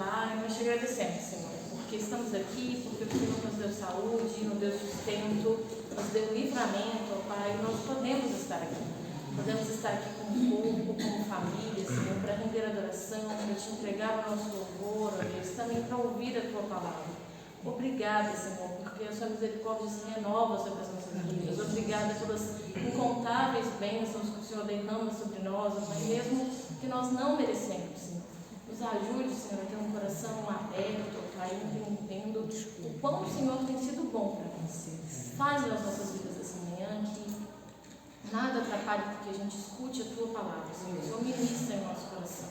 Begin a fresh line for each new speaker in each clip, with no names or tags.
Pai, nós te agradecemos, Senhor, porque estamos aqui, porque o Senhor nos deu saúde, nos deu sustento, nos deu livramento, ó Pai, nós podemos estar aqui. Podemos estar aqui como corpo, como família, Senhor, para render adoração, para te entregar o nosso louvor, ó Deus, também para ouvir a Tua palavra. Obrigada, Senhor, porque a Sua misericórdia se renova sobre as nossas vidas. Obrigada pelas incontáveis bênçãos que o Senhor derrama sobre nós, mas mesmo que nós não merecemos, Senhor. Nos ajude, Senhor, a ter um coração aberto, Pai, entendendo o quão o Senhor tem sido bom para nós. Faz nas nossas vidas essa manhã que nada atrapalhe porque a gente escute a Tua palavra, Senhor. O Senhor ministra em nosso coração.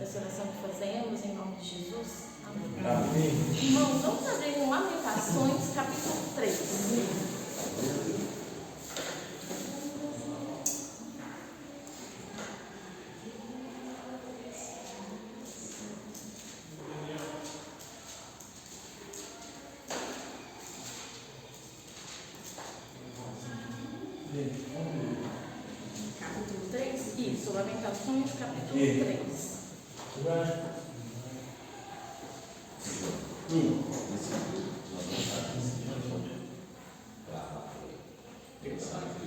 Essa oração que fazemos em nome de Jesus. Amém. Amém. Irmãos, vamos abrir em Lamentações, capítulo 3. Capítulo 3? Isso, Lamentações, capítulo 3.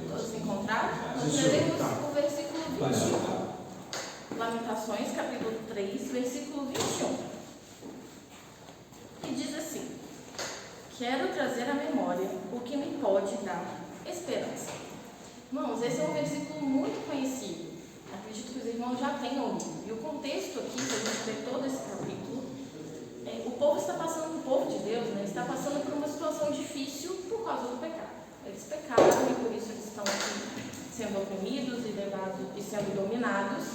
Todos encontraram? Nós leremos o versículo 21. Lamentações, capítulo 3, versículo 21. Que diz assim: quero trazer à memória o que me pode dar esperança. Irmãos, esse é um versículo muito conhecido. Acredito que os irmãos já tenham lido. E o contexto aqui, que a gente lê todo esse capítulo, o povo está passando, o povo de Deus, né, está passando por uma situação difícil por causa do pecado. Eles pecaram e por isso eles estão aqui sendo oprimidos e levados e sendo dominados.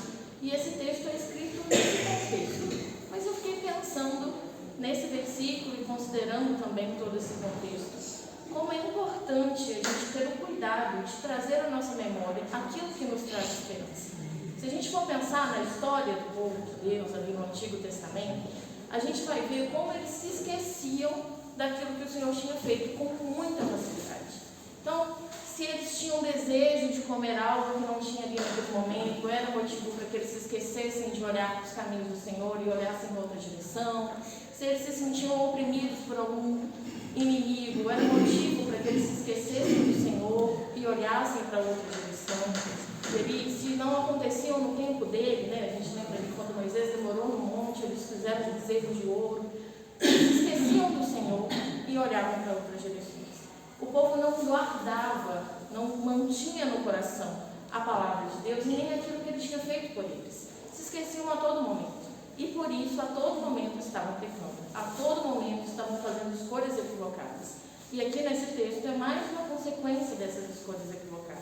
E esse texto é escrito nesse contexto. Mas eu fiquei pensando nesse versículo e considerando também todo esse contexto, como é importante a gente ter o cuidado de trazer à nossa memória aquilo que nos traz esperança. Se a gente for pensar na história do povo de Deus ali no Antigo Testamento, a gente vai ver como eles se esqueciam daquilo que o Senhor tinha feito com muita facilidade. Então, se eles tinham desejo de comer algo que não tinha ali naquele momento, era motivo para que eles se esquecessem de olhar para os caminhos do Senhor e olhassem em outra direção. Se eles se sentiam oprimidos por algum inimigo, era motivo para que eles se esquecessem do Senhor e olhassem para outra direção. Se não aconteciam no tempo dele, né? A gente lembra de quando Moisés demorou no monte, eles fizeram o bezerro de ouro, eles se esqueciam do Senhor e olhavam para outras direções. O povo não guardava, não mantinha no coração a palavra de Deus e nem aquilo que ele tinha feito por eles. Se esqueciam a todo momento. E por isso, a todo momento estavam pecando. A todo momento estavam fazendo escolhas equivocadas. E aqui nesse texto é mais uma consequência dessas escolhas equivocadas.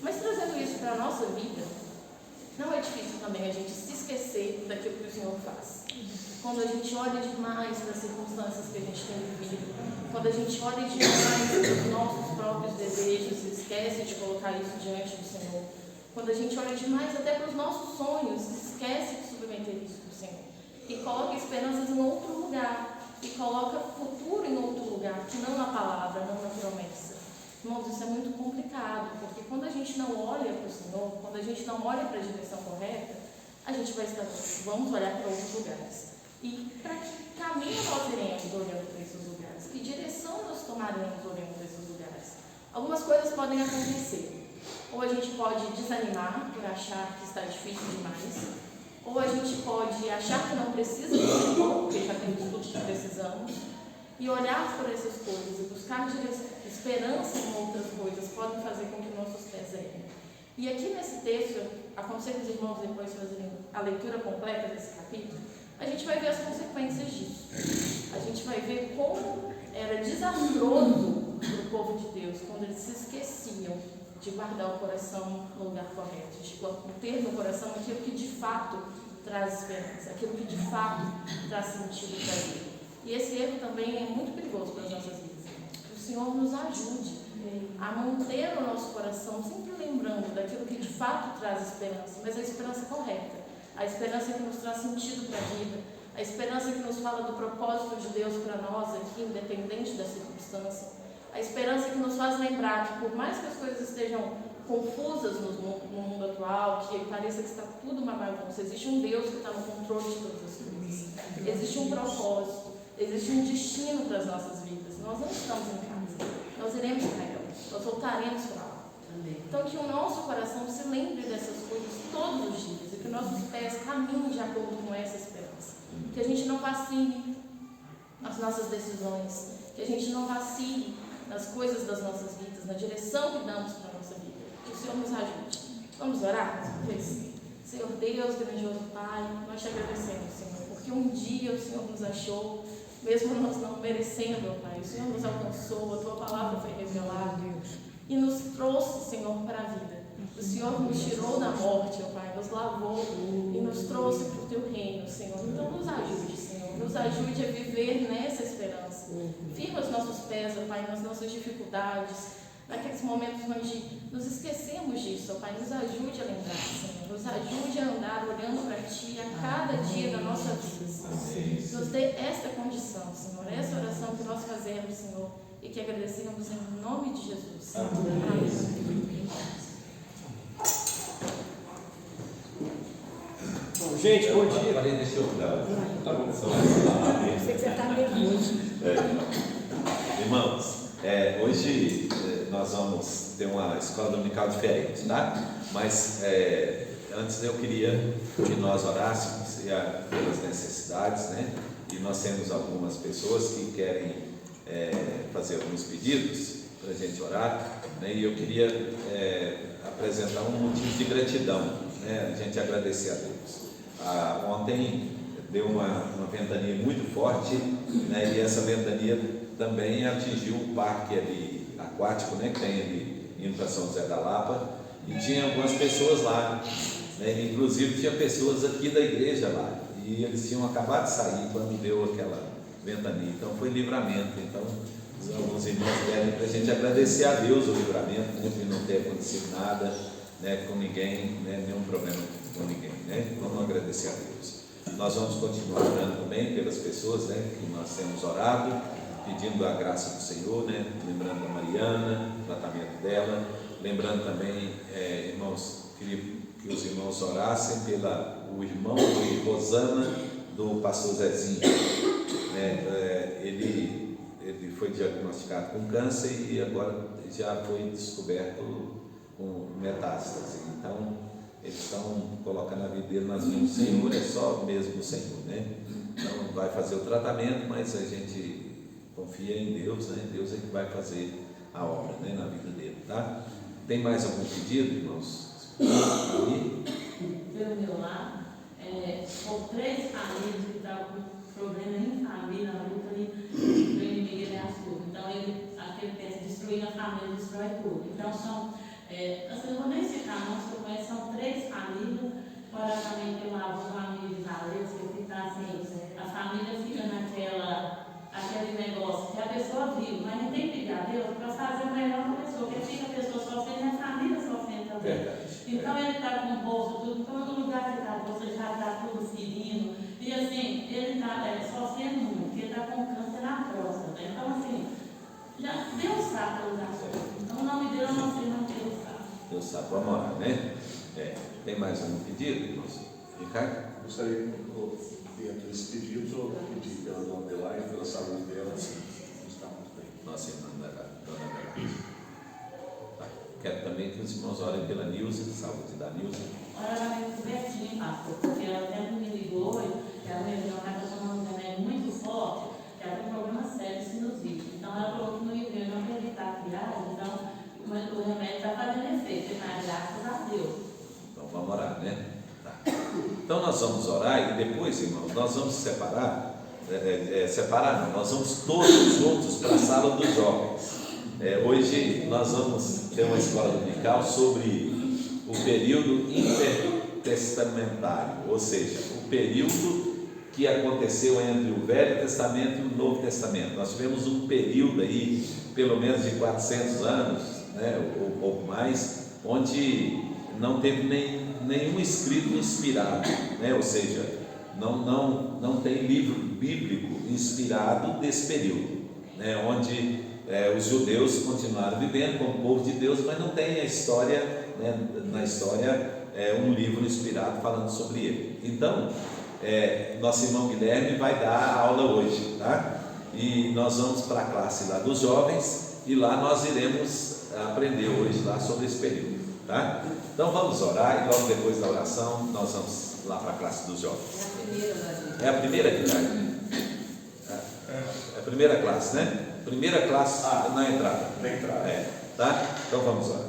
Mas trazendo isso para a nossa vida, não é difícil também a gente se esquecer daquilo que o Senhor faz. Quando a gente olha demais para as circunstâncias que a gente tem vivido, quando a gente olha demais para os nossos próprios desejos e esquece de colocar isso diante do Senhor, quando a gente olha demais até para os nossos sonhos e esquece de submeter isso do Senhor, e coloca esperanças em outro lugar, e coloca futuro em outro lugar, que não na palavra, não na promessa. Irmãos, isso é muito complicado, porque quando a gente não olha para o Senhor, quando a gente não olha para a direção correta, a gente vamos olhar para outros lugares. E para que caminho nós iremos olhando para esses lugares? Que direção nós tomaremos olhando para esses lugares? Algumas coisas podem acontecer. Ou a gente pode desanimar por achar que está difícil demais, ou a gente pode achar que não precisa de Senhor, porque já temos tudo que precisamos, e olhar por essas coisas e buscar esperança em outras coisas podem fazer com que nossos pés errem. E aqui nesse texto, eu aconselho os irmãos depois fazerem a leitura completa desse capítulo, a gente vai ver as consequências disso. A gente vai ver como era desastroso para o povo de Deus quando eles se esqueciam de guardar o coração no lugar correto, de ter no coração aquilo que de fato traz esperança, aquilo que de fato traz sentido para a vida. E esse erro também é muito perigoso para as nossas vidas. Que o Senhor nos ajude a manter o nosso coração sempre lembrando daquilo que de fato traz esperança, mas a esperança correta, a esperança que nos traz sentido para a vida, a esperança que nos fala do propósito de Deus para nós aqui, independente da circunstância, a esperança que nos faz lembrar que por mais que as coisas estejam confusas no mundo atual, que pareça que está tudo uma bagunça, existe um Deus que está no controle de todas as coisas. existe um propósito, existe um destino para as nossas vidas. Nós não estamos em casa, nós iremos para ela, nós voltaremos para lá. Então que o nosso coração se lembre dessas coisas todos os dias e que nossos pés caminhem de acordo com essa esperança. Que a gente não vacile nas nossas decisões, que a gente não vacile nas coisas das nossas vidas, na direção que damos para a nossa vida. Que o Senhor nos ajude. Vamos orar mais uma vez? Senhor Deus, grandioso Pai, nós te agradecemos, Senhor, porque um dia o Senhor nos achou, mesmo nós não merecendo, Pai. O Senhor nos alcançou, a Tua palavra foi revelada e nos trouxe, Senhor, para a vida. O Senhor nos tirou da morte, ó Pai, nos lavou e nos trouxe para o Teu reino, Senhor. Então nos ajude, Senhor, nos ajude a viver nessa esperança. Firma os nossos pés, ó Pai, nas nossas dificuldades, naqueles momentos onde nos esquecemos disso, ó Pai, nos ajude a lembrar, Senhor, nos ajude a andar olhando para Ti a cada dia da nossa vida, Senhor. Nos dê esta condição, Senhor, essa oração que nós fazemos, Senhor, e que agradecemos em nome de Jesus. Amém.
Bom, gente, bom dia.
Falei, deixa eu dar.
Tá bom.
Eu sei que você está nervoso.
Irmãos, hoje nós vamos ter uma escola dominical diferente, tá? Mas antes eu queria que nós orássemos pelas necessidades, né? E nós temos algumas pessoas que querem fazer alguns pedidos para a gente orar, né? E eu queria apresentar um motivo de gratidão, né? A gente agradecer a Deus. Ontem deu uma ventania muito forte, né? E essa ventania também atingiu o parque ali aquático, né? Que tem ali indo para São José da Lapa, e tinha algumas pessoas lá, né? Inclusive tinha pessoas aqui da igreja lá, e eles tinham acabado de sair quando deu aquela ventania, então foi livramento. Então alguns irmãos pedem para a gente agradecer a Deus o livramento, né? De não ter acontecido nada, né? Com ninguém, né? Nenhum problema com ninguém, né? Vamos agradecer a Deus. Nós vamos continuar orando também pelas pessoas, né? Que nós temos orado, pedindo a graça do Senhor, né? Lembrando da Mariana, o tratamento dela, lembrando também, irmãos, queria que os irmãos orassem pelo irmão de Rosana, do pastor Zezinho, né? Ele foi diagnosticado com câncer e agora já foi descoberto com metástase. Então eles estão colocando a vida dele nas mãos do Senhor, é só mesmo o Senhor, né? Então vai fazer o tratamento, mas a gente confia em Deus, né? Deus é que vai fazer a obra, né? Na vida dele, tá? Tem mais algum pedido, irmãos?
Pelo meu lado, são 3 famílias que estavam com problema em família, na luta ali, o inimigo ele assusta. Então aquele pensa, destruir a família, destrói tudo. Então são, assim, eu não vou nem citar, não, se eu conheço, são 3 famílias, fora também tem uma família de Valência, que está assim, a família fica aquele negócio que a pessoa viu, mas não tem que pedir a Deus para fazer o melhor para a pessoa, porque fica a pessoa sofrendo e a família sofrendo também. Então ele está com o bolso, tudo, todo lugar que está, você já está tudo ferindo, e assim, ele está sofrendo muito, porque ele está com câncer na próstata. Então assim, já Deus sabe todas as coisas. Então o nome dele eu não sei, não Deus sabe.
Deus sabe, vamos orar, né? Tem mais algum pedido, irmãos? Ricardo?
Gostaria que, dentro desse pedido, eu pedi pela dona Adelaide, pela saúde dela, está muito bem.
Nossa irmã dona Adelaide. Tá. Quero também que os irmãos orem pela Nilza, saúde da Nilza.
Olha, ela é muito pertinho, pastor, porque ela até me ligou e ela está tomando um remédio muito forte, que ela tem um problema sério de sinusite. Então ela falou que no inverno não acreditar a viagem, então o remédio está fazendo efeito, mas graças a Deus.
Então vamos orar, né? Tá. Então nós vamos orar e depois, irmãos, nós vamos separar, nós vamos todos juntos para a sala dos jovens. Hoje nós vamos ter uma escola dominical sobre o período intertestamentário, ou seja, o período que aconteceu entre o Velho Testamento e o Novo Testamento. Nós tivemos um período aí, pelo menos de 400 anos, né, ou um pouco mais, onde não teve nenhum escrito inspirado, né, ou seja, não tem livro bíblico inspirado desse período, né, onde os judeus continuaram vivendo como povo de Deus, mas não tem a história, né, na história um livro inspirado falando sobre ele. Então Nosso irmão Guilherme vai dar a aula hoje, tá? E nós vamos para a classe lá dos jovens e lá nós iremos aprender hoje lá sobre esse período, tá? Então vamos orar e logo depois da oração nós vamos lá para a classe dos jovens. É a primeira, Guilherme? É a primeira classe, né? Primeira classe na entrada.
Na entrada.
Tá? Então vamos orar.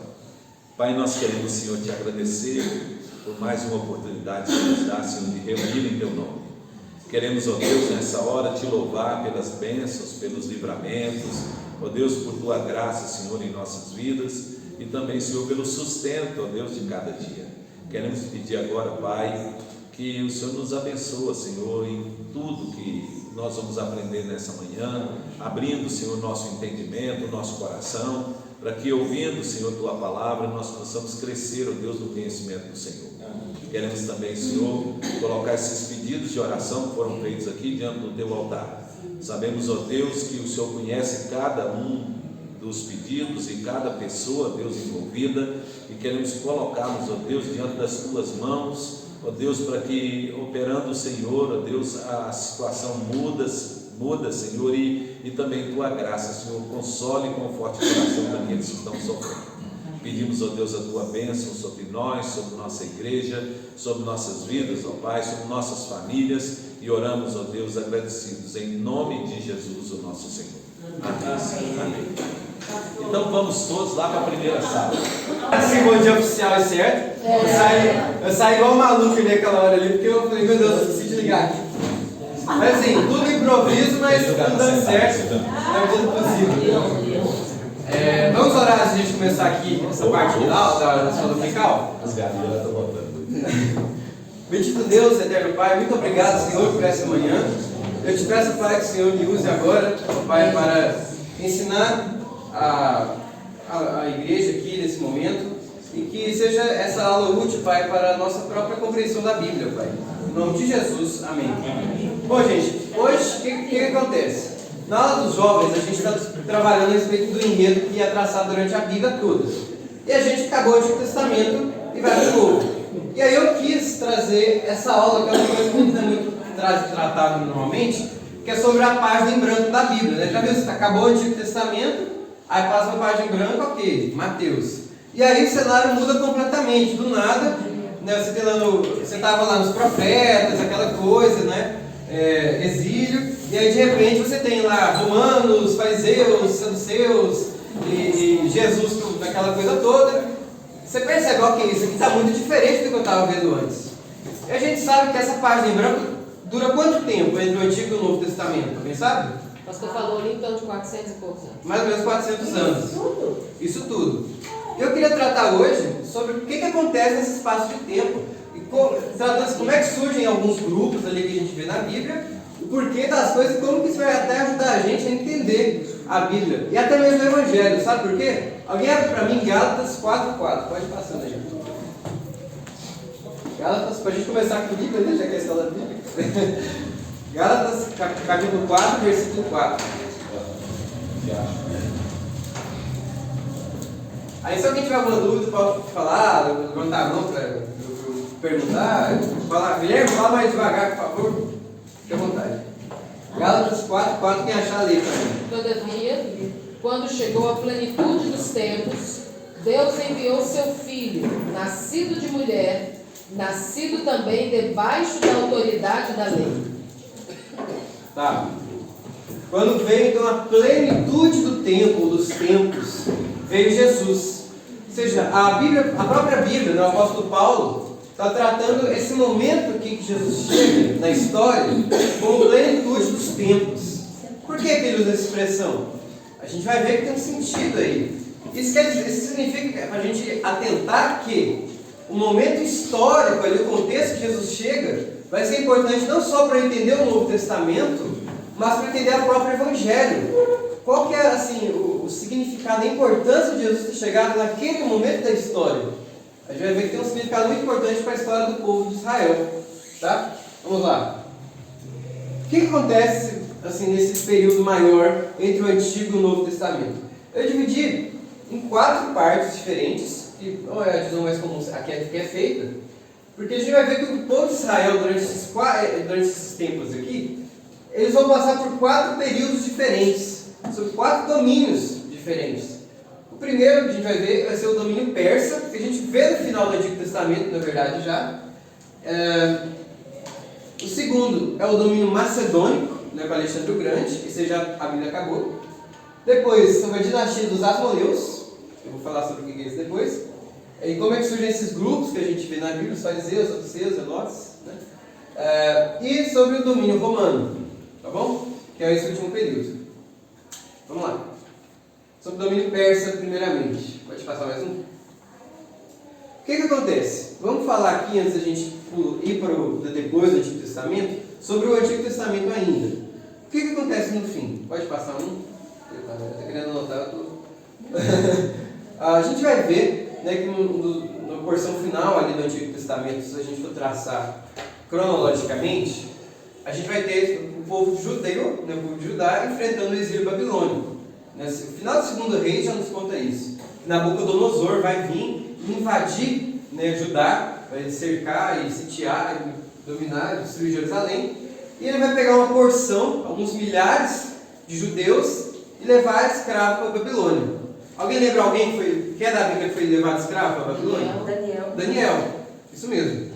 Pai, nós queremos, Senhor, te agradecer por mais uma oportunidade que nos dá, Senhor, de reunir em Teu nome. Queremos, ó Deus, nessa hora te louvar pelas bênçãos, pelos livramentos, ó Deus, por Tua graça, Senhor, em nossas vidas e também, Senhor, pelo sustento, ó Deus, de cada dia. Queremos pedir agora, Pai, que o Senhor nos abençoe, Senhor, em tudo que nós vamos aprender nessa manhã, abrindo, Senhor, nosso entendimento, nosso coração, para que, ouvindo, Senhor, Tua palavra, nós possamos crescer, ó Deus, no conhecimento do Senhor. Queremos também, Senhor, colocar esses pedidos de oração que foram feitos aqui diante do Teu altar. Sabemos, ó Deus, que o Senhor conhece cada um dos pedidos e cada pessoa, Deus, envolvida, e queremos colocá-los, ó Deus, diante das Tuas mãos, ó Deus, para que, operando o Senhor, ó Deus, a situação muda, Senhor, e também Tua graça, Senhor, console e conforte o coração daqueles que estão sofrendo. Pedimos, ó Deus, a Tua bênção sobre nós, sobre nossa igreja, sobre nossas vidas, ó Pai, sobre nossas famílias, e oramos, ó Deus, agradecidos, em nome de Jesus, o nosso Senhor. Amém. Amém. Então vamos todos lá para a primeira sala.
Assim, bom dia oficial, é certo? Eu saí igual maluco ali naquela hora ali, porque eu falei, meu Deus, eu esqueci de ligar aqui. Mas assim, tudo improviso, mas tudo dando certo, na medida do possível. Vamos orar antes de a gente começar aqui essa parte final da escola dominical?
As galinhas estão voltando.
Bendito Deus, eterno Pai, muito obrigado, Senhor, por essa manhã. Eu te peço, Pai, que o Senhor me use agora, Pai, para ensinar a igreja aqui nesse momento, e que seja essa aula útil, Pai, para a nossa própria compreensão da Bíblia, Pai. Em nome de Jesus, amém. Bom, gente, hoje o que acontece? Na aula dos jovens, a gente está trabalhando a respeito do enredo que ia traçar durante a Bíblia toda. E a gente acabou o Antigo Testamento e vai para o Novo. E aí eu quis trazer essa aula, que é uma coisa que não é muito tratada normalmente, que é sobre a página em branco da Bíblia, né? Já viu? Você acabou o Antigo Testamento, aí passa uma página em branco, ok, Mateus. E aí o cenário muda completamente, do nada, né? Você estava lá nos profetas, aquela coisa, né? Exílio, e aí de repente você tem lá romanos, fariseus, saduceus e Jesus, aquela coisa toda. Você percebe, ok, isso aqui está muito diferente do que eu estava vendo antes. E a gente sabe que essa página em branco dura quanto tempo entre o Antigo e o Novo Testamento? Alguém sabe?
O pastor falou ali então de 400 e poucos anos.
Mais ou menos 400 anos. Isso tudo. Eu queria tratar hoje sobre o que acontece nesse espaço de tempo. Tratando como é que surgem alguns grupos ali que a gente vê na Bíblia, o porquê das coisas e como que isso vai até ajudar a gente a entender a Bíblia. E até mesmo o Evangelho. Sabe por quê? Alguém abre para mim Gálatas 4:4. Pode passar aí. Gálatas, para a gente começar com a Bíblia, né? Já que é a escola da Bíblia. Gálatas, capítulo 4, versículo 4. Aí se alguém tiver alguma dúvida, pode falar, levantar a mão para perguntar, falar, Guilherme, fala mais devagar, por favor. Fique à vontade. Gálatas 4:4, quem achar ali para mim.
Todavia, quando chegou a plenitude dos tempos, Deus enviou seu Filho, nascido de mulher, nascido também debaixo da autoridade da lei.
Tá. Quando veio então a plenitude do tempo, dos tempos, veio Jesus. Ou seja, a própria Bíblia, né, o apóstolo Paulo, está tratando esse momento aqui que Jesus chega na história como plenitude dos tempos. Por que ele usa essa expressão? A gente vai ver que tem um sentido aí. Isso significa para a gente atentar que o momento histórico, ali, o contexto que Jesus chega, vai ser importante não só para entender o Novo Testamento, mas para entender o próprio Evangelho. Qual que é assim, o significado, a importância de Jesus ter chegado naquele momento da história? A gente vai ver que tem um significado muito importante para a história do povo de Israel. Tá? Vamos lá. O que acontece assim, nesse período maior entre o Antigo e o Novo Testamento? Eu dividi em 4 partes diferentes, que não é a divisão mais comum aqui é feita, Porque a gente vai ver que o povo de Israel, durante esses tempos aqui, eles vão passar por 4 períodos diferentes, sobre 4 domínios diferentes. O primeiro que a gente vai ver vai ser o domínio persa, que a gente vê no final do Antigo Testamento, na verdade já. O segundo é o domínio macedônico, né, com Alexandre o Grande, esse já a Bíblia acabou. Depois, sobre a dinastia dos Asmoneus, eu vou falar sobre o que é isso depois. E como é que surgem esses grupos que a gente vê na Bíblia, os fariseus, saduceus, zelotes, né? E sobre o domínio romano, tá bom? Que é esse último período. Vamos lá. Sobre o domínio persa, primeiramente. Pode passar mais um? O que acontece? Vamos falar aqui, antes da gente ir para depois do Antigo Testamento, sobre o Antigo Testamento ainda. O que acontece no fim? Pode passar um? Está querendo anotar tudo? A gente vai ver, né, que na porção final ali do Antigo Testamento, se a gente for traçar cronologicamente, a gente vai ter o povo judeu, né, o povo de Judá, enfrentando o exílio babilônico. O final do segundo rei já nos conta isso. Nabucodonosor vai vir invadir, né, Judá, vai cercar e sitiar, dominar, destruir Jerusalém, e ele vai pegar uma porção, alguns milhares de judeus, e levar escravo para a Babilônia. Alguém lembra alguém que é da Bíblia que foi levado escravo para a Babilônia? Daniel, isso mesmo.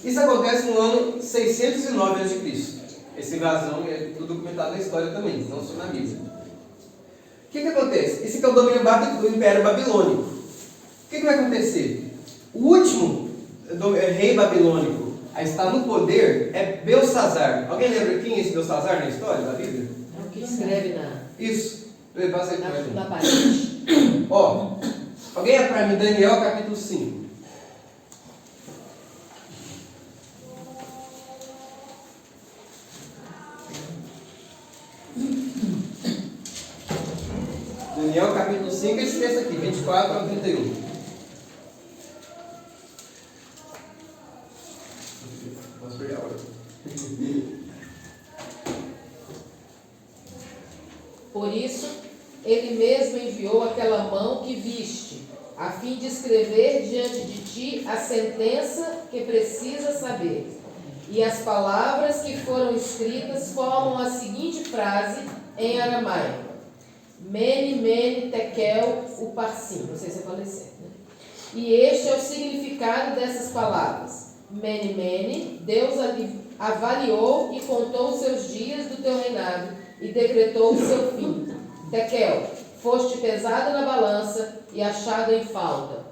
Isso acontece no ano 609 a.C. Essa invasão é tudo documentado na história também, não só na Bíblia. O que acontece? Esse aqui é o domínio do Império Babilônico. O que vai acontecer? O último rei babilônico a estar no poder é Belsazar. Alguém lembra quem é esse Belsazar na história da Bíblia?
É o que escreve
Isso. Passa aí
na parede.
Ó, alguém é para mim Daniel capítulo 5. Daniel capítulo 5, a gente pensa aqui, 24 ao 31. Posso perder a hora.
Por isso, ele mesmo enviou aquela mão que viste, a fim de escrever diante de ti a sentença que precisa saber. E as palavras que foram escritas formam a seguinte frase em aramaico: Mene, Mene, Tekel, Uparsim. Não sei se eu falei certo, né? E este é o significado dessas palavras. Mene, Mene, Deus avaliou e contou os seus dias do teu reinado e decretou o seu fim. Tekel, foste pesado na balança e achado em falta.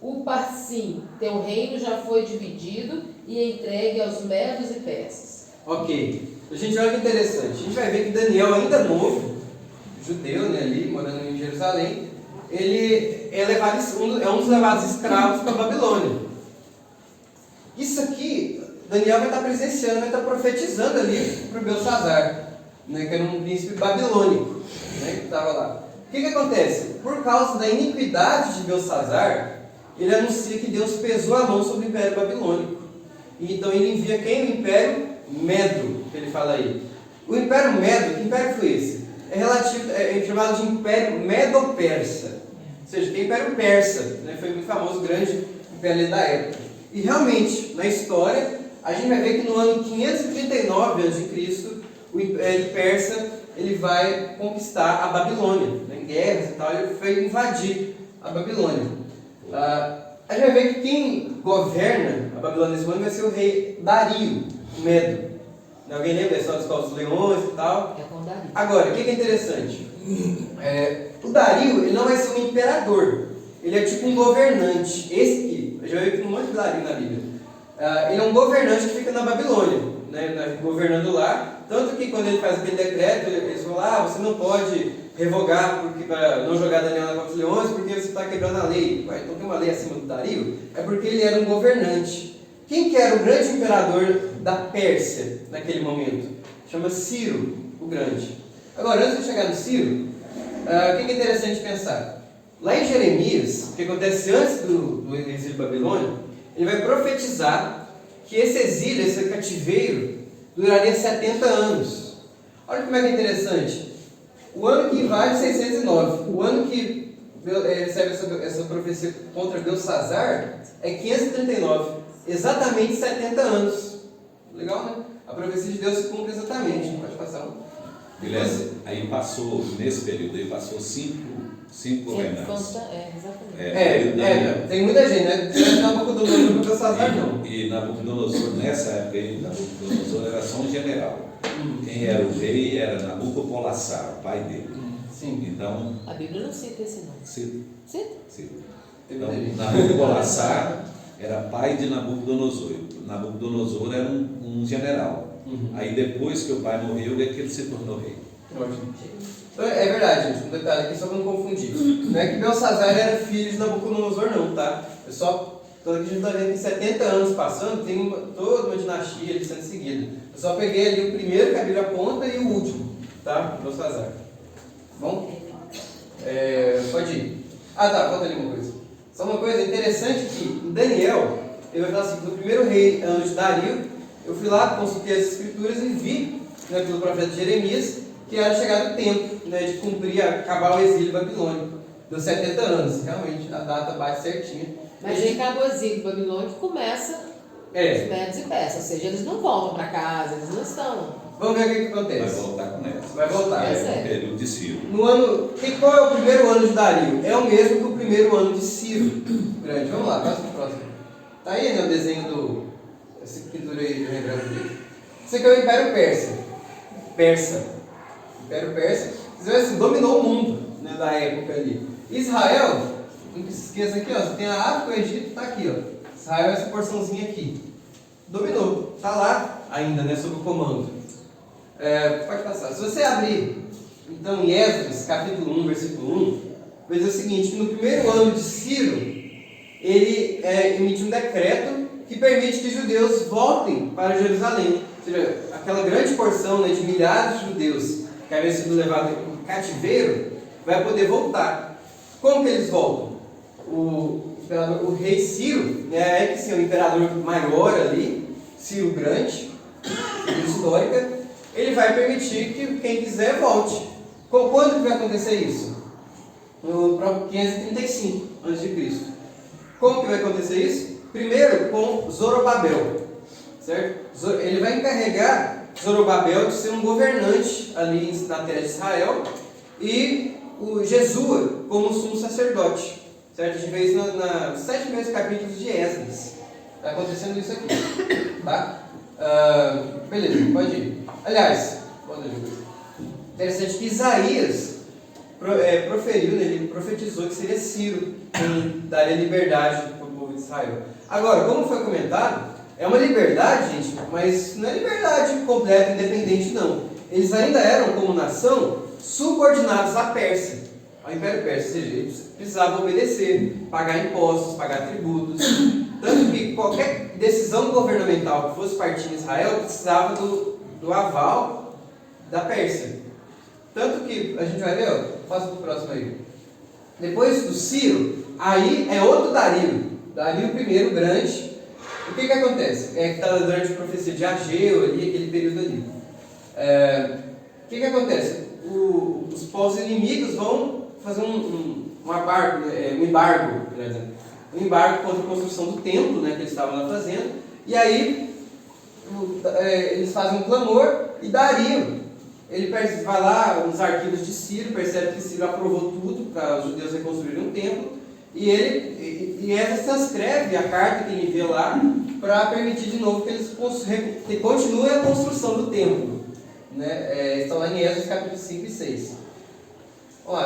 Uparsim, teu reino já foi dividido e entregue aos medos e persas.
Ok. A gente olha que interessante. A gente vai ver que Daniel, ainda novo, judeu, né, ali, morando em Jerusalém, ele é um dos levados escravos para a Babilônia. Isso aqui, Daniel vai estar presenciando, vai estar profetizando ali para o Belsazar, né, que era um príncipe babilônico, né, que estava lá. O que acontece? Por causa da iniquidade de Belsazar, ele anuncia que Deus pesou a mão sobre o Império Babilônico. E então ele envia quem? O Império Medo, que ele fala aí. O Império Medo, que império foi esse? É chamado de Império Medo-Persa. Ou seja, que é o Império Persa, né, foi muito famoso, grande império da época. E realmente, na história, a gente vai ver que no ano 539 a.C., o Império Persa ele vai conquistar a Babilônia, né, em guerras e tal, ele foi invadir a Babilônia. A gente vai ver que quem governa a Babilônia nesse momento vai ser o rei Dario, o Medo. Alguém lembra da história dos povos leões e tal?
É com Dario.
Agora, o que é interessante? O Dario ele não vai ser um imperador, ele é tipo um governante. Esse aqui, eu já vi um monte de Dario na Bíblia. Ele é um governante que fica na Babilônia, né, governando lá. Tanto que quando ele faz aquele decreto, eles falam: você não pode revogar para não jogar Daniel na contra os leões, porque você está quebrando a lei. Então tem uma lei acima do Dario? É porque ele era um governante. Quem que era o grande imperador da Pérsia naquele momento? Chama Ciro, o Grande. Agora, antes de chegar no Ciro, o que é interessante pensar? Lá em Jeremias, o que acontece antes do exílio babilônico, ele vai profetizar que esse exílio, esse cativeiro, duraria 70 anos. Olha como é que é interessante. O ano que invade 609, o ano que recebe essa profecia contra Belsazar é 539. exatamente 70 anos. Legal, né? A profecia de Deus se cumpre exatamente. Pode passar um.
Guilherme, aí passou, nesse período aí, passou cinco reinantes.
Exatamente.
Tem muita gente, né? Não é Nabucodonosor para Belsazar, não.
E Nabucodonosor, nessa época aí, Nabucodonosor era só um general. Quem era o rei era Nabopolassar, o pai dele.
Sim.
Então,
A Bíblia não cita esse nome.
cita. Então, Nabopolassar era pai de Nabucodonosor. Nabucodonosor era um general. Aí depois que o pai morreu, é que ele se tornou rei.
Ótimo. Então, é verdade, gente. Um detalhe aqui só para não confundir. Não é que Belsazar era filho de Nabucodonosor, não, tá? É só. Então aqui a gente está vendo que 70 anos passando, tem toda uma dinastia ali sendo seguida. Eu só peguei ali o primeiro que a Bíblia aponta e o último, tá? Belsazar. Bom? Pode ir. Ah, tá, conta ali uma coisa. Só uma coisa interessante que em Daniel, eu vou falar assim, no primeiro rei, ano de Dario, eu fui lá, consultei as escrituras e vi, né, pelo profeta Jeremias, que era chegado o tempo, né, de cumprir, acabar o exílio babilônico. Deu 70 anos, realmente, a data bate certinha.
Mas aí acabou o exílio babilônico, começa os medos e persas, ou seja, eles não voltam para casa, eles não estão.
Vamos ver o que acontece.
Vai voltar com essa.
Vai voltar.
É um período de Ciro.
Qual é o primeiro ano de Dario? É o mesmo que o primeiro ano de Ciro. Grande. Vamos lá, próximo. Tá aí, né, o desenho essa pintura aí de retrato dele. Isso aqui é o Império Persa. Império Persa, vocês veem assim, dominou o mundo, né, da época ali. Israel, não se esqueça aqui, ó, você tem a África, o Egito, tá aqui, ó. Israel é essa porçãozinha aqui. Dominou, tá lá ainda, né, sob o comando. Pode passar. Se você abrir, então, em Esdras, capítulo 1, versículo 1, vai dizer o seguinte, que no primeiro ano de Ciro, ele emitiu um decreto que permite que os judeus voltem para Jerusalém. Ou seja, aquela grande porção, né, de milhares de judeus que haviam sido levados em cativeiro, vai poder voltar. Como que eles voltam? O rei Ciro, né, que sim, é o imperador maior ali, Ciro Grande, histórica, ele vai permitir que quem quiser volte. Quando que vai acontecer isso? No 535 a.C. Como que vai acontecer isso? Primeiro com Zorobabel, certo? Ele vai encarregar Zorobabel de ser um governante ali na terra de Israel e o Jesua como sumo sacerdote, certo? A gente vê isso nos 7 primeiros capítulos de Esdras. Está acontecendo isso aqui, tá? Beleza, pode ir. Aliás, interessante que Isaías proferiu, né, ele profetizou que seria Ciro quem daria liberdade para o povo de Israel. Agora, como foi comentado, é uma liberdade, gente, mas não é liberdade completa, independente, não. Eles ainda eram, como nação, subordinados à Pérsia, ao Império Persa, ou seja, eles precisavam obedecer, pagar impostos, pagar tributos. Tanto que qualquer decisão governamental que fosse partir em Israel precisava do aval da Pérsia. Tanto que, a gente vai ver, passa para o próximo aí. Depois do Ciro, aí é outro Dario I grande. O que acontece? Que está durante a profecia de Ageu, ali, aquele período ali. O que acontece? Os povos inimigos vão fazer um embargo contra a construção do templo, né, que eles estavam lá fazendo. E aí eles fazem um clamor e Dario, ele vai lá nos arquivos de Ciro, percebe que Ciro aprovou tudo para os judeus reconstruírem um templo, e Esdras transcreve a carta que ele envia lá para permitir de novo que eles continuem a construção do templo. Né? Estão lá em Esdras capítulo 5 e 6.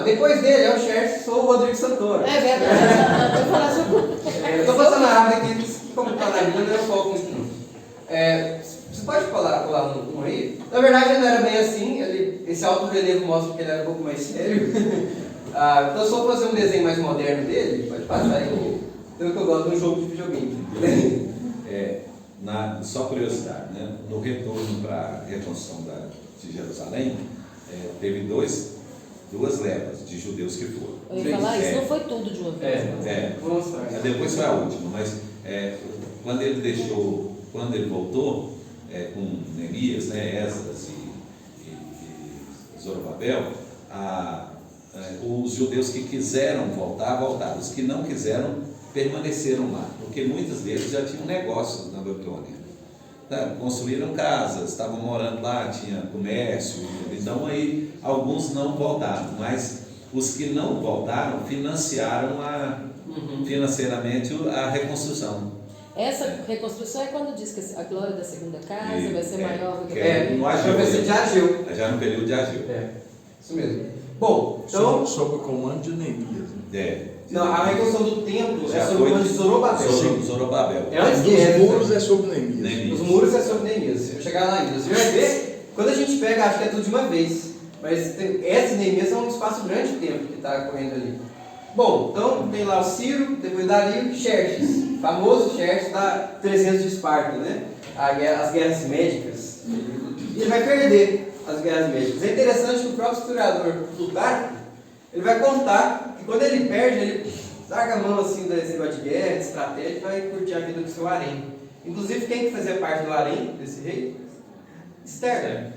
Depois dele é o Xerxes ou o Rodrigo Santoro.
É verdade. Eu falar sobre...
Eu estou passando a árvore aqui, como está na Bíblia, não é foco muito não. Você pode colar um aí? Na verdade ele não era bem assim, esse alto relevo mostra que ele era um pouco mais sério. Então só fazer um desenho mais moderno dele, pode passar aí. Então que eu gosto de um jogo de videogame.
Só curiosidade, né? No retorno para a reconstrução de Jerusalém, teve duas levas de judeus que foram.
Eu ia falar isso, não foi tudo de uma vez.
Vou mostrar.
Depois foi a última, mas quando ele voltou, com Neemias, né, Esdras e Zorobabel, os judeus que quiseram voltar, voltaram. Os que não quiseram, permaneceram lá, porque muitos deles já tinham negócios na Babilônia. Tá? Construíram casas, estavam morando lá, tinha comércio, então aí alguns não voltaram, mas os que não voltaram financiaram financeiramente a reconstrução.
Essa reconstrução é quando diz que a glória da segunda casa vai ser maior do que
no
a profecia de Ageu.
Já no período de Ageu.
Isso mesmo. Bom, então...
Sob o comando de Neemias.
Não, a reconstrução do templo
Já
é sob o comando de Zorobabel.
Zorobabel.
Antes de
Os
Esdras.
muros é sobre Neemias.
Os muros é sobre Neemias. Eu vou chegar lá ainda. Você vai ver, quando a gente pega, acho que é tudo de uma vez. Mas essa Neemias é um espaço grande de tempo que está correndo ali. Bom, então tem lá o Ciro, depois Dario e Xerxes. Famoso Xerxes da 300 de Esparta, né? As guerras médicas. E ele vai perder as guerras médicas. É interessante que o próprio historiador Plutarco, ele vai contar que quando ele perde, ele larga a mão assim desse negócio de guerra, de estratégia, e vai curtir a vida do seu harém. Inclusive, quem que fazia parte do harém desse rei? Esther.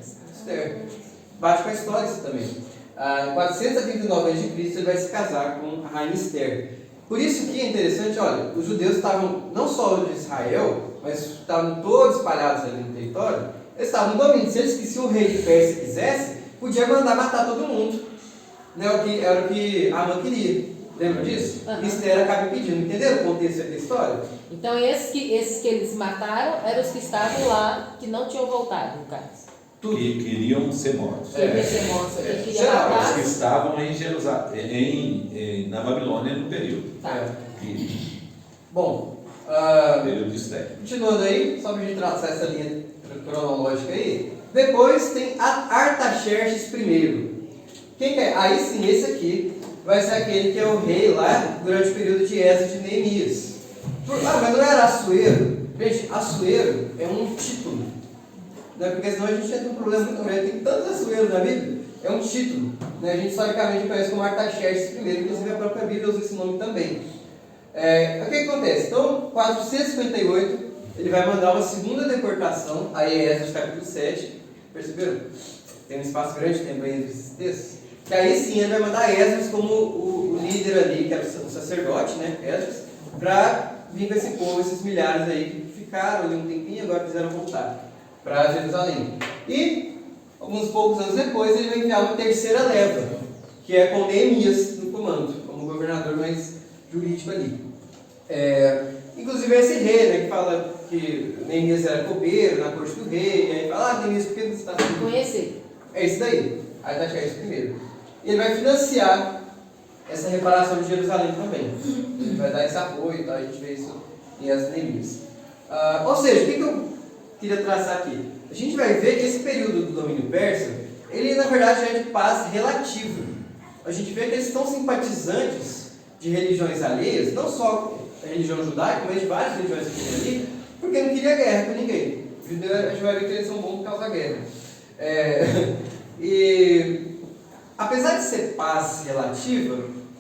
Bate com a história isso também. Em 439 a.C. ele vai se casar com a rainha Esther. Por isso que é interessante, olha, os judeus estavam não só de Israel, mas estavam todos espalhados ali no território. Eles estavam no domínio. Se eles que se o rei de Pérsia quisesse, podia mandar matar todo mundo. Né? Era o que Amã queria. Lembra disso? Esther acaba pedindo. Entenderam o contexto da história?
Então esses que eles mataram eram os que estavam lá, que não tinham voltado, no caso.
Que queriam ser mortos.
Queria ser morto, quem queria
Geral,
Os
matar.
que estavam em Jerusalém, na Babilônia no período.
Bom,
Período de Esther.
continuando aí, só para a gente traçar essa linha cronológica aí. Depois tem Artaxerxes I. Quem que é? Aí sim, esse aqui vai ser aquele que é o rei lá durante o período de Esdras de Neemias. Mas não era Assuero. Gente, Assuero é um título. Né? Porque senão a gente entra um problema muito grande. Tem tantos Assueros na Bíblia. É um título. Né? A gente historicamente conhece como Artaxerxes I. Inclusive a própria Bíblia usa esse nome também. O que acontece? Então, 458, ele vai mandar uma segunda deportação, aí é Esdras capítulo 7, perceberam? Tem um espaço grande de tempo aí entre esses textos. Que aí sim ele vai mandar Esdras como o líder ali, que era o sacerdote, né, Esdras, para vir com esse povo, esses milhares aí que ficaram ali um tempinho e agora quiseram voltar para Jerusalém. E, alguns poucos anos depois, ele vai enviar uma terceira leva, que é com Neemias no comando, como governador mais jurídico ali. Inclusive esse rei, né, que fala que Neemias era copeiro na corte do rei, e aí fala, Neemias, por que você está assim?
Conheci.
É isso daí, aí está Xerxes I. E ele vai financiar essa reparação de Jerusalém também. Ele vai dar esse apoio, tá? A gente vê isso em Neemias. Ou seja, o que eu queria traçar aqui? A gente vai ver que esse período do domínio persa, ele na verdade é de paz relativa. A gente vê que eles estão simpatizantes de religiões alheias, não só a religião judaica, mas de várias religiões que tem ali, porque não queria guerra com ninguém. A gente vai ver que eles são bons por causa da guerra. E apesar de ser paz relativa,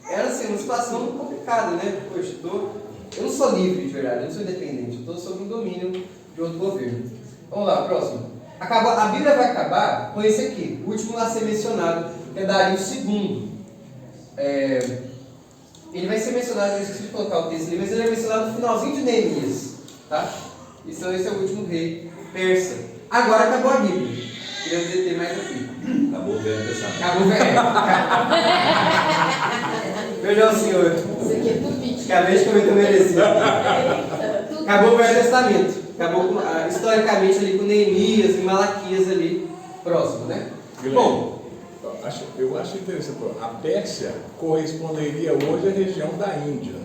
era assim, uma situação complicada, né? Poxa, eu não sou livre de verdade, eu não sou independente, eu estou sob o domínio de outro governo. Vamos lá, próximo. A Bíblia vai acabar com esse aqui, o último a ser mencionado, que é Dario II. Ele vai ser mencionado, eu esqueci de colocar o texto ali, mas ele é mencionado no finalzinho de Neemias, tá? Esse é o último rei persa. Agora acabou a Bíblia. Queria ter mais aqui.
Acabou o Velho Testamento.
Acabou o velho. Perdão, senhor.
Isso aqui é tudo mentira.
Acabei de cometer merecido. Acabou o Velho Testamento. Acabou historicamente ali com Neemias e Malaquias ali próximo, né? Bom,
eu acho interessante. A Pérsia corresponderia hoje à região da Índia.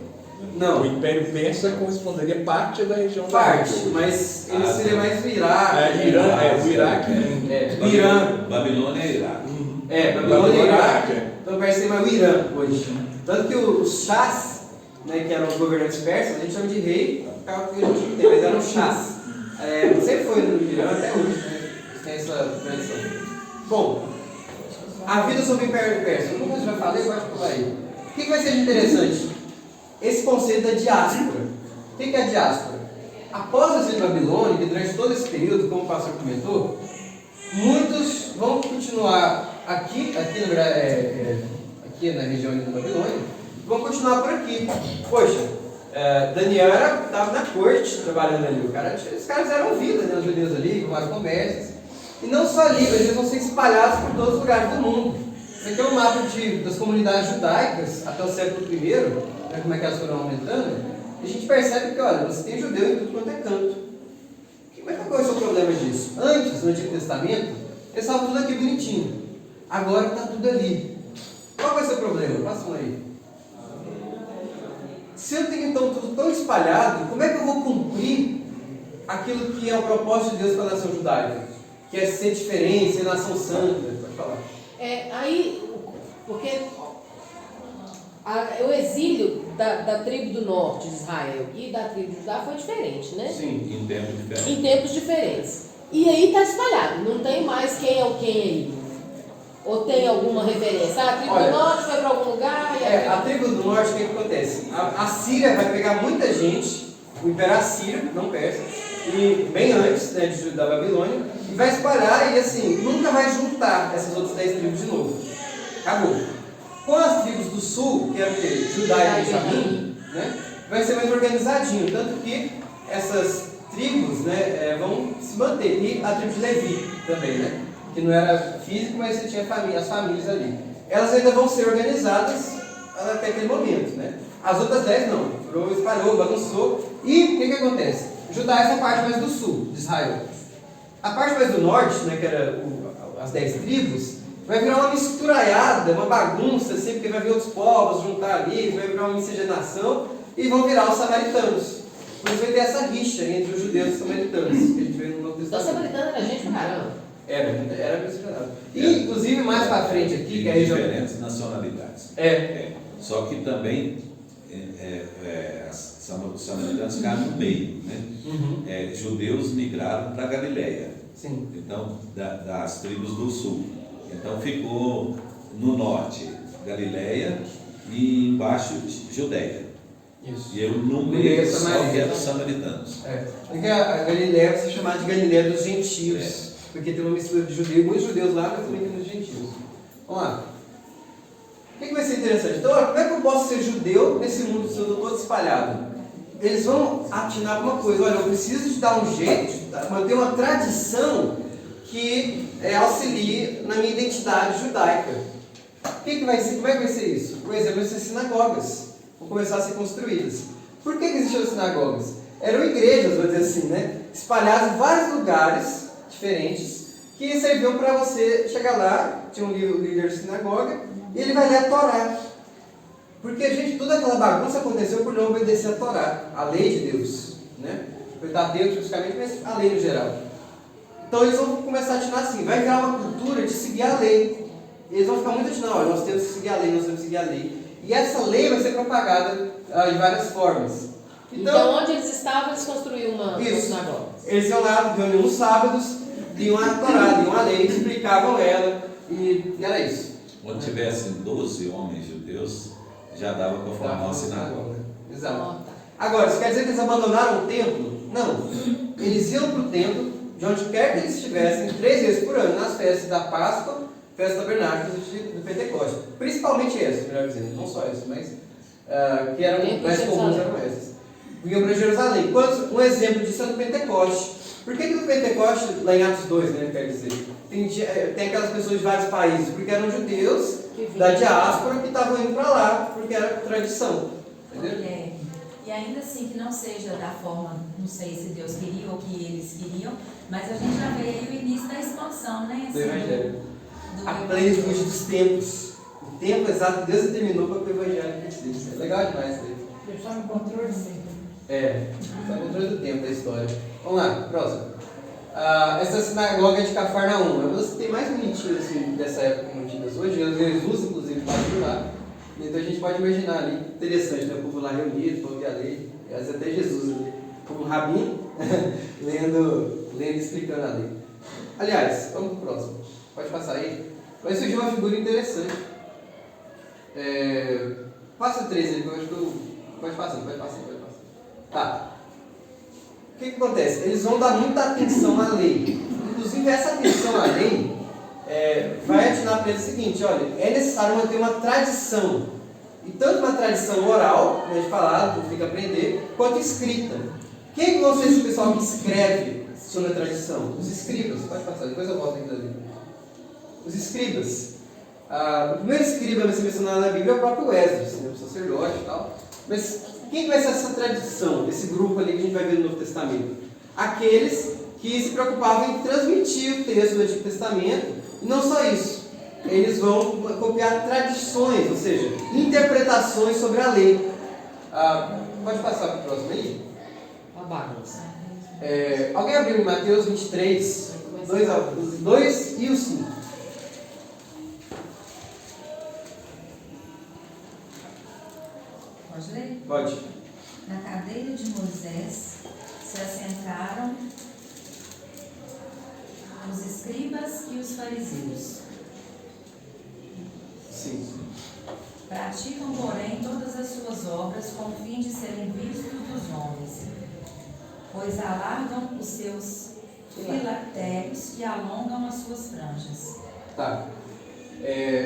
não.
O Império Persa corresponderia parte da região da
Parte,
Índia.
mas ele seria mais o Iraque.
O Iraque.
O Irã.
Babilônia é Iraque.
Babilônia e Iraque. Então vai ser mais o Irã hoje. Tanto que os chás, né, que eram os governantes persas, a gente chama de rei, mas eram chás. Sempre foi no Irã até hoje, né? Tem essa tradição. Bom, a vida sobre o Império Persa. Como eu já falei, eu acho que vai aí. O que vai ser interessante? Esse conceito da diáspora. O que é a diáspora? Após a exílio babilônico, e durante todo esse período, como o pastor comentou, muitos vão continuar aqui na verdade, aqui na região da Babilônia, vão continuar por aqui. Poxa, Daniel estava na corte trabalhando ali. Os caras eram vida, né, os judeus ali, com várias conversas. E não só ali, mas eles vão ser espalhados por todos os lugares do mundo. Esse aqui é um mapa das comunidades judaicas até o século I, né, como é que elas foram aumentando. E a gente percebe que, olha, você tem judeu em tudo quanto é canto. Mas qual é o seu problema disso? Antes, no Antigo Testamento, eles estavam tudo aqui bonitinho. Agora está tudo ali. Qual vai ser o problema? Passa um aí. Se eu tenho então tudo tão espalhado, como é que eu vou cumprir aquilo que é o propósito de Deus para a nação judaica? Que é ser diferente, ser nação santa. Pode falar.
Porque o exílio da tribo do norte de Israel e da tribo de Judá foi diferente, né?
Sim,
Em tempos diferentes.
Em tempos diferentes. E aí está espalhado, não tem mais quem é o quem aí. Ou tem alguma referência? A tribo do norte foi para algum lugar?
A tribo do norte, o que acontece? A Síria vai pegar muita gente, o Império Assírio, não Pérsia, e bem antes, né, da Babilônia, e vai espalhar e assim, nunca vai juntar essas outras 10 tribos de novo. Acabou. Com as tribos do sul, que é o quê? Judá e Benjamim, né, vai ser mais organizadinho, tanto que essas tribos, né, vão se manter. E a tribo de Levi também, né? Que não era físico, mas você tinha as famílias ali. Elas ainda vão ser organizadas até aquele momento, né? As outras 10 não. Espalhou, bagunçou. E o que acontece? Judá é essa parte mais do sul de Israel. A parte mais do norte, né, que era as 10 tribos, vai virar uma misturaiada, uma bagunça, assim, porque vai vir outros povos juntar ali, vai virar uma miscigenação e vão virar os samaritanos. Por isso vai ter essa rixa entre os judeus e os samaritanos, que a gente vê no Novo
Então,
Testamento.
samaritano era gente pra caramba.
Era miscigenado. E, inclusive, mais para frente aqui, que é a região...
diferentes nacionalidades. Só que também os samaritanos ficaram no meio, né?
Uhum.
Judeus migraram para Galileia.
Sim.
Então, das tribos do sul. Então ficou no norte Galileia e embaixo Judeia.
Isso.
E eu no meio só que eram os samaritanos.
Porque a Galileia vai ser chamada de Galileia dos gentios. Porque tem uma mistura de judeus, muitos judeus lá, mas também tem muitos gentios. Vamos lá. O que vai ser interessante? Então, como é que eu posso ser judeu nesse mundo todo espalhado? Eles vão atinar alguma coisa. Olha, eu preciso de dar um jeito, de manter uma tradição que auxilie na minha identidade judaica. Como é que vai ser isso? Por exemplo, essas sinagogas vão começar a ser construídas. Por que existiam as sinagogas? Eram igrejas, vou dizer assim, né? Espalhadas em vários lugares diferentes, que serviam para você chegar lá, tinha um líder de sinagoga, e ele vai ler a Torá. Porque, gente, toda aquela bagunça aconteceu por não obedecer a Torá, a lei de Deus, né? Pentateuco, especificamente, mas a lei no geral. Então eles vão começar a atinar assim, vai virar uma cultura de seguir a lei. E eles vão ficar muito atinando, olha, nós temos que seguir a lei, nós temos que seguir a lei. E essa lei vai ser propagada de várias formas.
Então onde eles estavam, eles construíram uma sinagoga.
Eles iam lá, reuniam nos sábados, liam a Torá, liam a lei, explicavam ela, e era isso.
Onde tivessem 12 homens judeus, já dava para formar uma sinagoga.
Exato. Agora, isso quer dizer que eles abandonaram o templo? Não. Eles iam para o templo, de onde quer que eles estivessem, 3 vezes por ano, nas festas da Páscoa, festa tabernáculos do Pentecostes. Principalmente essas, melhor dizendo, não só essas, mas que eram mais comuns, eram essas. Vinham para Jerusalém. Um exemplo disso é no Pentecoste. Por que no Pentecoste, lá em Atos 2, né, quer dizer, tem aquelas pessoas de vários países? Porque eram judeus da diáspora que estavam indo para lá, porque era tradição. Entendeu?
E ainda assim que não seja da forma, não sei se Deus queria ou que eles queriam, mas a gente já vê aí o início da expansão, né?
Do Evangelho. A plenitude dos tempos. O tempo exato que Deus determinou para que o Evangelho existisse. É legal demais isso aí.
Deus está no controle sempre.
Está no controle do tempo da história. Vamos lá, próximo. Essa sinagoga de Cafarnaum. É uma das que tem mais bonitinhas assim, dessa época mantidas hoje. Jesus, inclusive, está por lá. Então a gente pode imaginar ali, interessante, né? O povo lá reunido, o povo ia ler, às vezes até Jesus ali, como um rabino, lendo e explicando a lei. Aliás, vamos para o próximo. Pode passar aí. Vai surgir uma figura interessante. Passa o 3 aí, que eu acho que pode passar. Tá. O que acontece? Eles vão dar muita atenção à lei. Inclusive, essa atenção à lei vai atinar para eles o seguinte: olha, é necessário manter uma tradição. E tanto uma tradição oral, né, de falar, que fica aprender, quanto escrita. Quem vão ser esse pessoal que escreve sobre a tradição? Os escribas. Pode passar, depois eu volto aqui ali. Os escribas. O primeiro escriba vai ser mencionado na Bíblia é o próprio Esdras, né, o sacerdote e tal. Mas quem vai ser essa tradição, esse grupo ali que a gente vai ver no Novo Testamento? Aqueles que se preocupavam em transmitir o texto do Antigo Testamento, e não só isso. Eles vão copiar tradições, ou seja, interpretações sobre a lei. Pode passar para o próximo aí?
Uma bagunça.
Alguém abriu em Mateus 23, 2 e o 5.
Pode ler?
Pode.
Na cadeira de Moisés se assentaram os escribas e os fariseus.
Sim.
Praticam, porém, todas as suas obras com o fim de serem vistos dos homens, pois alargam os seus filactérios e alongam as suas franjas.
Tá.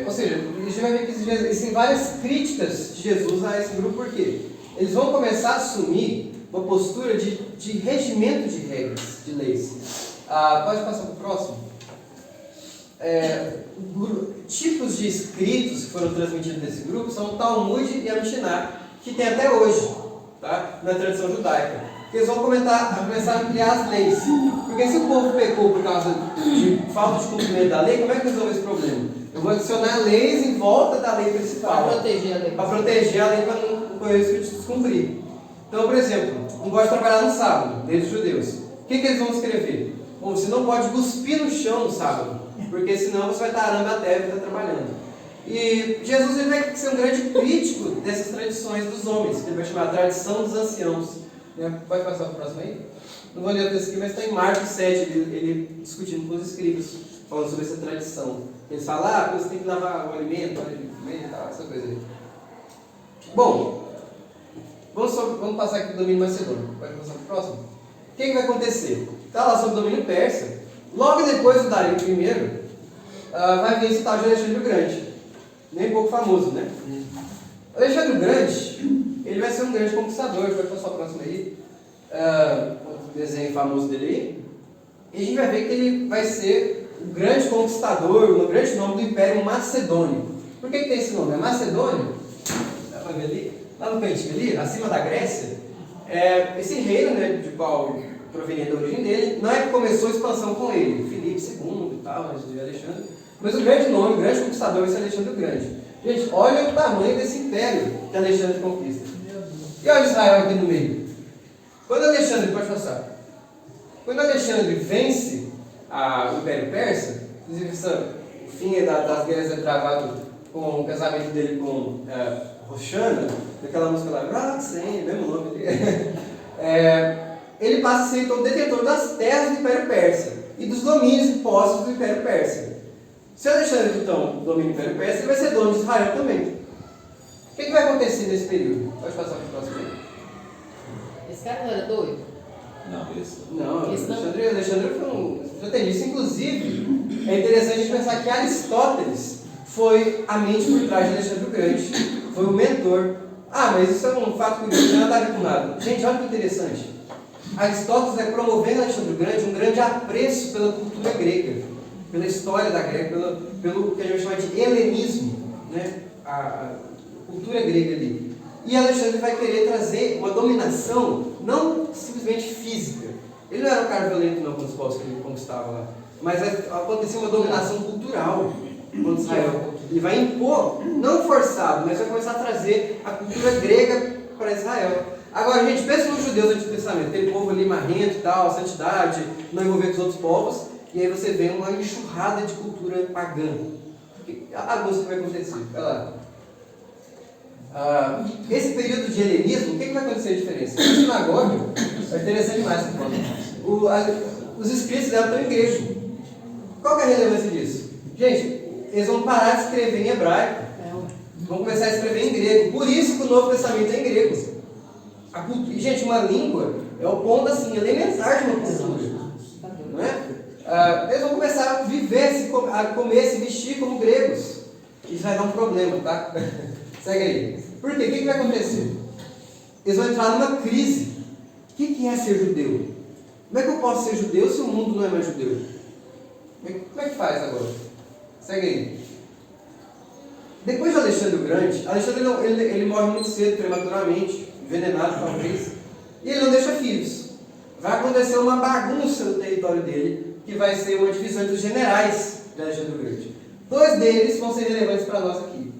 Ou seja, a gente vai ver que existem várias críticas de Jesus a esse grupo, por quê? Eles vão começar a assumir uma postura de regimento de regras, de leis. Pode passar para o próximo? Tipos de escritos que foram transmitidos nesse grupo são o Talmud e a Mishnah, que tem até hoje, tá? Na tradição judaica. Eles vão começar a criar as leis. Porque se o povo pecou por causa de falta de cumprimento da lei, como é que resolve esse problema? Eu vou adicionar leis em volta da lei principal.
Para proteger a lei.
Para proteger a lei para não correr o risco de descumprir. Então, por exemplo, não gosta de trabalhar no sábado, desde os judeus. O que eles vão escrever? Bom, você não pode cuspir no chão no sábado, porque senão você vai estar arando a terra e está trabalhando. E Jesus ele vai ser um grande crítico dessas tradições dos homens, que ele vai chamar a tradição dos anciãos. Pode passar para o próximo aí? Não vou ler o texto aqui, mas está em Marcos 7, ele discutindo com os escribas, falando sobre essa tradição. Eles falam, você tem que lavar o alimento, e tal, essa coisa aí. Bom, vamos passar aqui para o domínio macedônio. Pode passar para o próximo? O que vai acontecer? Está lá sobre o domínio persa. Logo depois do Dario I, vai vir esse tal de Alexandre o Grande. Nem pouco famoso, né? Alexandre o Grande, ele vai ser um grande conquistador. Pode passar o próximo aí. O desenho famoso dele aí. E a gente vai ver que ele vai ser o grande conquistador, o grande nome do Império Macedônio. Por que tem esse nome? É Macedônio? Dá para ver ali? Lá no cantinho ali, acima da Grécia, esse reino, né, de qual provenia da origem dele, não é que começou a expansão com ele, Filipe II e tal, antes de Alexandre, mas o grande nome, o grande conquistador vai ser Alexandre o Grande. Gente, olha o tamanho desse império que Alexandre conquista. E olha Israel aqui no meio. Quando Alexandre, pode passar, quando Alexandre vence o Império Persa, inclusive o fim das guerras é travado com o casamento dele com Roxana, daquela música lá, Roxane, mesmo nome dele. Ele passa a ser então, o detentor das terras do Império Persa e dos domínios e posses do Império Persa. Se Alexandre, então, domina o Império Persa, ele vai ser dono de Israel também. O que vai acontecer nesse período? Pode passar para o próximo aí.
Esse cara não era doido?
Não, esse
Não, Alexandre foi um estrategista. Inclusive, é interessante a gente pensar que Aristóteles foi a mente por trás de Alexandre o Grande. Foi o mentor. Mas isso é um fato curioso, não tem nada a ver com nada. Gente, olha que interessante. Aristóteles vai promover em Alexandre o Grande um grande apreço pela cultura grega, pela história da Grécia, pelo que a gente chama de helenismo, né? A cultura grega ali. E Alexandre vai querer trazer uma dominação não simplesmente física. Ele não era um cara violento não com os povos que ele conquistava lá, mas vai acontecer uma dominação cultural contra Israel. Ele vai impor, não forçado, mas vai começar a trazer a cultura grega para Israel. Agora, gente, pensa nos judeus do Antigo Testamento, aquele povo ali marrento e tal, santidade, não envolver com os outros povos, e aí você vê uma enxurrada de cultura pagã. A bagunça que vai acontecer? Vai lá. Esse período de helenismo, o que vai acontecer de diferença? O sinagoga é interessante demais. Os escritos dela estão em grego. Qual que é a relevância disso? Gente, eles vão parar de escrever em hebraico, vão começar a escrever em grego. Por isso que o Novo Testamento é em grego. E, gente, uma língua é o ponto assim, elementar de uma cultura. Não é? Eles vão começar a viver, a comer, se vestir como gregos. Isso vai dar um problema, tá? Segue aí. Por quê? O que vai acontecer? Eles vão entrar numa crise. O que é ser judeu? Como é que eu posso ser judeu se o mundo não é mais judeu? Como é que faz agora? Segue aí. Depois de Alexandre o Grande, Alexandre ele morre muito cedo, prematuramente, envenenado talvez, e ele não deixa filhos. Vai acontecer uma bagunça no território dele, que vai ser uma divisão entre os generais de Alexandre o Grande. 2 deles vão ser relevantes para nós aqui: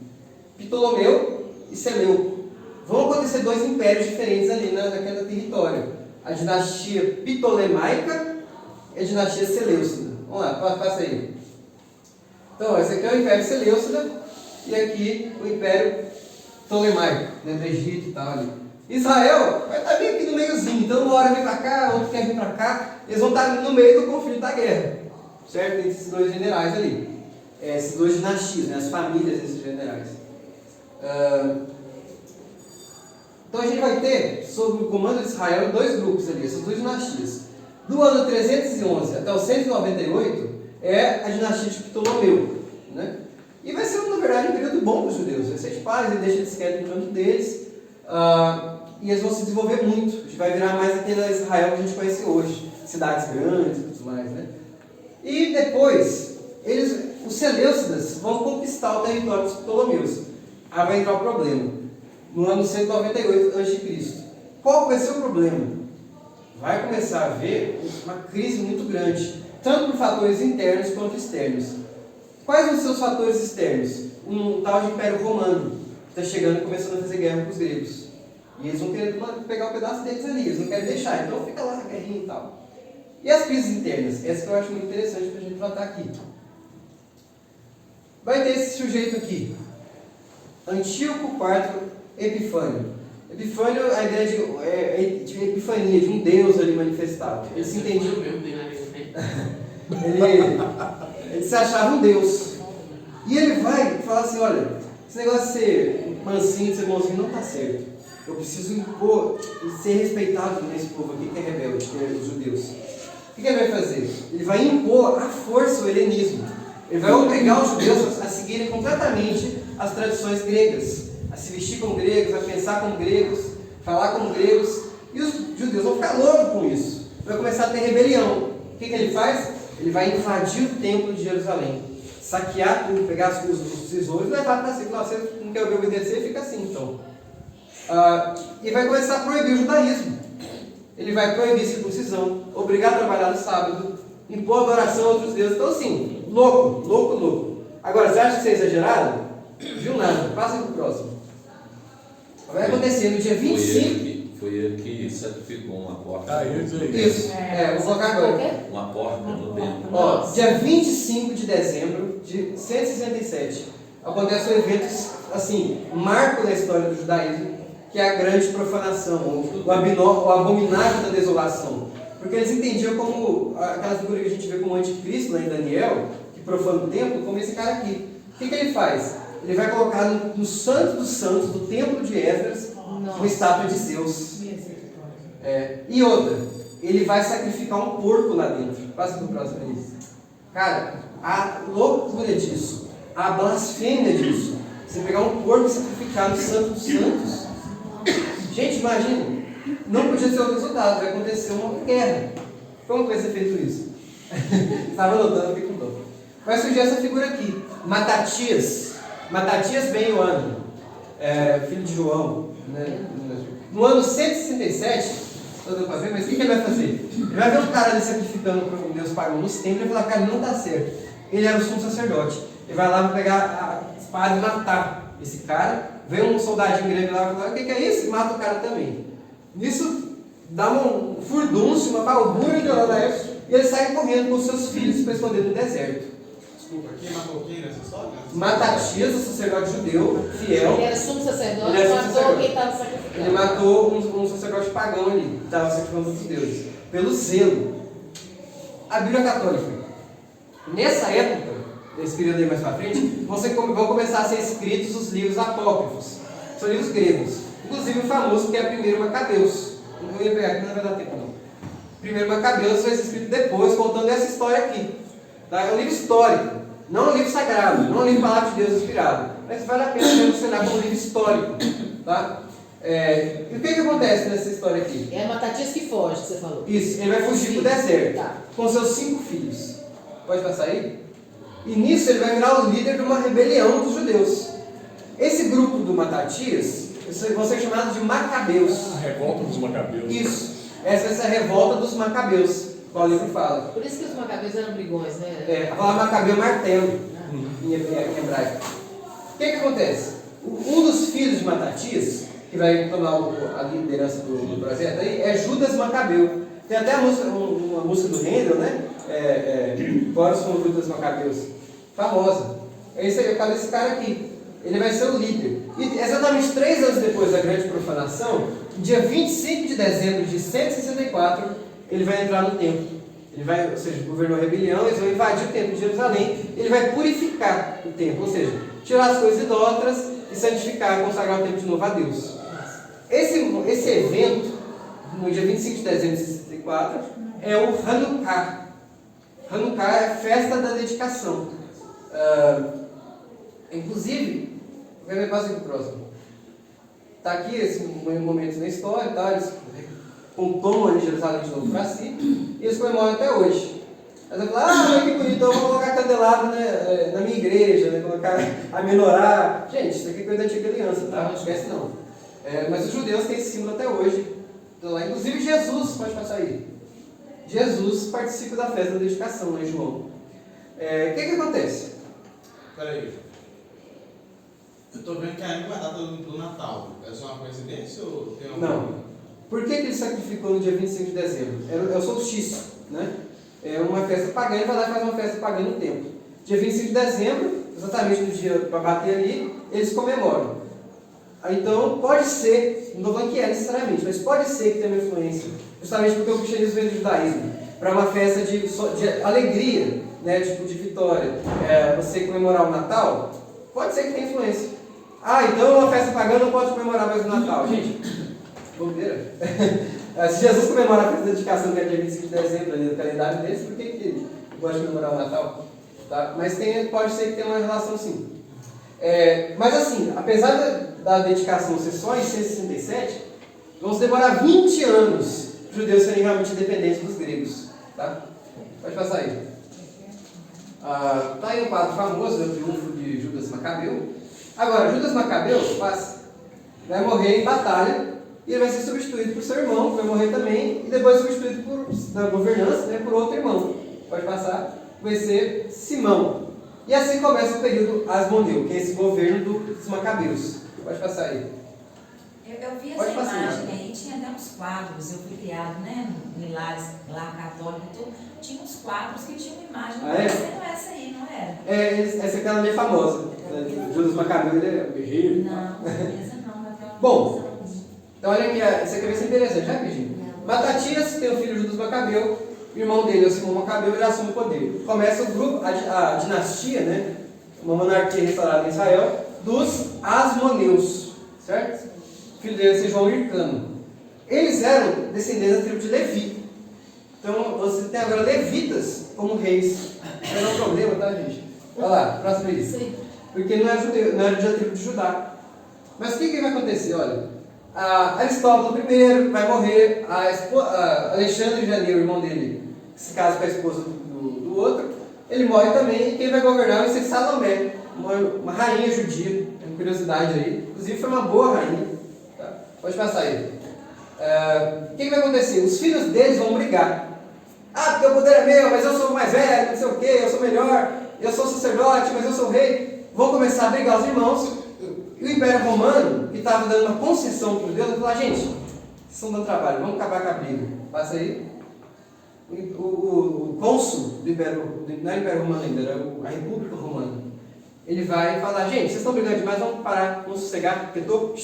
Ptolomeu e Seleuco. Vão acontecer 2 impérios diferentes ali naquele território: a dinastia Ptolemaica e a dinastia Seleucida. Vamos lá, passa aí. Então, esse aqui é o Império Seleucida e aqui o Império Ptolemaico, né, do Egito e tal ali. Israel vai estar bem aqui no meiozinho, então uma hora vem para cá, outra quer vir para cá, eles vão estar no meio do conflito da guerra, certo? Entre esses 2 generais ali, essas 2 dinastias, né, as famílias desses generais. Então a gente vai ter, sob o comando de Israel, 2 grupos ali, essas 2 dinastias. Do ano 311 até o 198 é a dinastia de Ptolomeu, né? E vai ser, na verdade, um período bom para os judeus. Vai ser de paz, ele deixa eles quietos no canto deles, e eles vão se desenvolver muito. A gente vai virar mais aquele Israel que a gente conhece hoje, cidades grandes e tudo mais, né? E depois, os Seleucidas vão conquistar o território dos Ptolomeus. Aí vai entrar o problema. No ano 198 a.C. Qual vai ser o problema? Vai começar a haver uma crise muito grande, tanto por fatores internos quanto externos. Quais são os seus fatores externos? Um tal de Império Romano, que está chegando e começando a fazer guerra com os gregos. E eles vão querer pegar um pedaço deles ali, eles não querem deixar, então fica lá a guerrinha e tal. E as crises internas? Essa que eu acho muito interessante para a gente tratar aqui. Vai ter esse sujeito aqui, Antíoco IV Epifânio. Epifânio, a ideia de epifania, de um Deus ali manifestado. Ele se entendia. Ele se achava um Deus. E ele vai falar assim: olha, esse negócio de ser mansinho, de ser bonzinho não está certo. Eu preciso impor e ser respeitado nesse povo aqui que é rebelde, que é os judeus. O que ele vai fazer? Ele vai impor à força o helenismo. Ele vai obrigar os judeus a seguirem completamente as tradições gregas, a se vestir como gregos, a pensar como gregos, falar como gregos. E os judeus vão ficar loucos com isso. Vai começar a ter rebelião. O que ele faz? Ele vai invadir o templo de Jerusalém, saquear tudo, pegar os tesouros e levar para si. Você não quer obedecer, fica assim então. E vai começar a proibir o judaísmo. Ele vai proibir circuncisão, obrigar a trabalhar no sábado, impor adoração a outros deuses. Então assim, louco. Agora, você acha que isso é exagerado? Viu nada, passa para o próximo. Vai acontecer no dia 25.
Foi ele que sacrificou uma porca.
Isso, vou colocar agora.
Uma porca no templo.
Ó, dia 25 de dezembro de 167, acontece um evento, assim, marco na história do judaísmo, que é a grande profanação, o abominável da desolação. Porque eles entendiam como, aquela figura que a gente vê como anticristo lá em Daniel, que profana o templo, como esse cara aqui. O que ele faz? Ele vai colocar no Santo dos Santos, do templo de Esdras, uma estátua de Zeus. E outra, ele vai sacrificar um porco lá dentro. Passa para o próximo aí. Cara, a loucura disso, a blasfêmia disso, você pegar um porco e sacrificar no Santo dos Santos. Gente, imagina, não podia ser o resultado, vai acontecer uma guerra. Como vai ser feito isso? Estava anotando aqui com dó. Vai surgir essa figura aqui, Matatias ben Yoanna, filho de João, né? No ano 167, não deu para ver, mas o que ele vai fazer? Ele vai ver um cara ali sacrificando para um deus pagão nos templos e vai falar: cara, não está certo. Ele era o sumo sacerdote. Ele vai lá pegar a espada e matar esse cara. Vem um soldadinho grande lá e fala: o que é isso? E mata o cara também. Nisso dá um furdúncio, uma balbúrdia lá na época, e ele sai correndo com seus filhos para esconder no deserto.
Desculpa, quem matou quem nessa história?
Matatias, o sacerdote judeu, fiel.
Ele era sumo sacerdote,
Ele era sumo
matou
sacerdote.
quem estava sacrificando.
Ele matou um sacerdote pagão ali, que estava sacrificando outros deuses, pelo zelo. A Bíblia Católica. Nessa época, esse período aí mais para frente, vão começar a ser escritos os livros apócrifos. São livros gregos. Inclusive o famoso que é 1 Macabeus. Não ia pegar aqui, não vai dar tempo não. 1 Macabeus vai ser escrito depois, contando essa história aqui. Tá? É um livro histórico. Não é um livro sagrado, não é um livro palavra de Deus inspirado, mas vale a pena mencionar como um livro histórico. Tá? E o que acontece nessa história aqui?
É Matatias que foge, que você falou.
Isso, ele vai fugir para o deserto,
Tá.
com seus 5 filhos. Pode passar aí? E nisso ele vai virar o líder de uma rebelião dos judeus. Esse grupo do Matatias vão ser chamados de Macabeus.
A revolta dos Macabeus.
Isso, essa vai ser a revolta dos Macabeus, qual o livro fala.
Por isso que os macabeus eram brigões, né?
A palavra Macabeu é martelo, em hebraico. O que acontece? Um dos filhos de Matatias, que vai tomar a liderança do projeto aí, é Judas Macabeu. Tem até uma música do Handel, né? Coros com Judas Macabeus. Famosa. É isso aí, esse cara aqui. Ele vai ser o líder. E exatamente 3 anos depois da grande profanação, dia 25 de dezembro de 164, ele vai entrar no templo. Ele vai, ou seja, governou a rebelião, eles vão invadir o templo de Jerusalém, ele vai purificar o templo, ou seja, tirar as coisas idólatras e santificar, consagrar o templo de novo a Deus. Esse evento, no dia 25 de dezembro de 64, é o Hanukkah. Hanukkah é a festa da dedicação. Inclusive, passa aqui pro próximo. Está aqui esse momento na história, tá? Eles tomam ali Jerusalém de novo para si, e eles comemoram até hoje. Mas eu falo, que bonito, eu vou colocar candelabro, né, na minha igreja, né, colocar a menorá. Gente, isso aqui é coisa da antiga aliança, tá? Não esquece não. Mas os judeus têm esse símbolo até hoje. Então, lá, inclusive Jesus, pode passar aí. Jesus participa da festa da dedicação, né, João? O que acontece?
Peraí. Eu estou vendo que ainda vai dar do Natal. É só uma coincidência ou tem alguma coisa?
Não. Por que ele sacrificou no dia 25 de dezembro? É o solstício, né? É uma festa pagã, ele vai lá e faz uma festa pagã no templo. Dia 25 de dezembro, exatamente no dia para bater ali, eles comemoram. Então, pode ser, não estou falando que é necessariamente, mas pode ser que tenha uma influência, justamente porque o cristianismo veio do judaísmo, para uma festa de alegria, né? Tipo de vitória. Você comemorar o Natal, pode ser que tenha influência. Então uma festa pagã não pode comemorar mais o Natal. Gente, bobeira. Se Jesus comemora a festa da dedicação, que é dia 25 de dezembro, ali no calendário deles, por que ele gosta de comemorar o Natal? Tá? Mas pode ser que tenha uma relação sim. Mas assim, apesar da dedicação ser só em 167, vão se demorar 20 anos para os judeus serem realmente independentes dos gregos. Tá? Pode passar aí. Está aí um quadro famoso, o triunfo de Judas Macabeu. Agora, Judas Macabeu vai morrer em batalha e ele vai ser substituído por seu irmão, que vai morrer também, e depois substituído na governança, né, por outro irmão. Pode passar, vai ser Simão. E assim começa o período Asmoneu, que é esse governo dos Macabeus. Pode passar aí.
Eu vi essa imagem aí, tinha até uns quadros, eu fui criado, né, em lares, lar católico e tudo, tinha uns quadros que tinham uma imagem, parecendo essa aí, não era?
Essa aqui é meio famosa. Judas Macabeu, ele é guerreiro.
Não, essa não, mas tem uma
Bom, então olha aqui, isso aqui vai ser interessante, rapidinho. Matatias tem o filho Judas Macabeu, o irmão dele é o Simão Macabeu, ele assume o poder. Começa o grupo, a dinastia, né, uma monarquia restaurada em Israel, dos Asmoneus, certo? O filho dele é João Hircano. Eles eram descendentes da tribo de Levi. Então você tem agora levitas como reis. Não é um problema, tá, gente? Olha lá, próximo isso. Porque não era da tribo de Judá. Mas o que vai acontecer? Olha, Aristóbulo I vai morrer, Alexandre de Janeiro, o irmão dele, que se casa com a esposa do outro, ele morre também, e quem vai governar vai ser Salomé, uma rainha judia, tem uma curiosidade aí, inclusive foi uma boa rainha. Tá? Pode passar aí. O que vai acontecer? Os filhos deles vão brigar. Porque o poder é meu, mas eu sou o mais velho, não sei o que, eu sou melhor, eu sou sacerdote, mas eu sou rei. Vão começar a brigar os irmãos. E o Império Romano, que estava dando uma concessão para os deuses, vai falar: gente, vocês estão dando trabalho, vamos acabar com a briga. Passa aí. O cônsul do Império, não é o Império Romano ainda, era a República Romana. Ele vai falar: gente, vocês estão brigando demais, vamos parar, vamos sossegar, porque estou.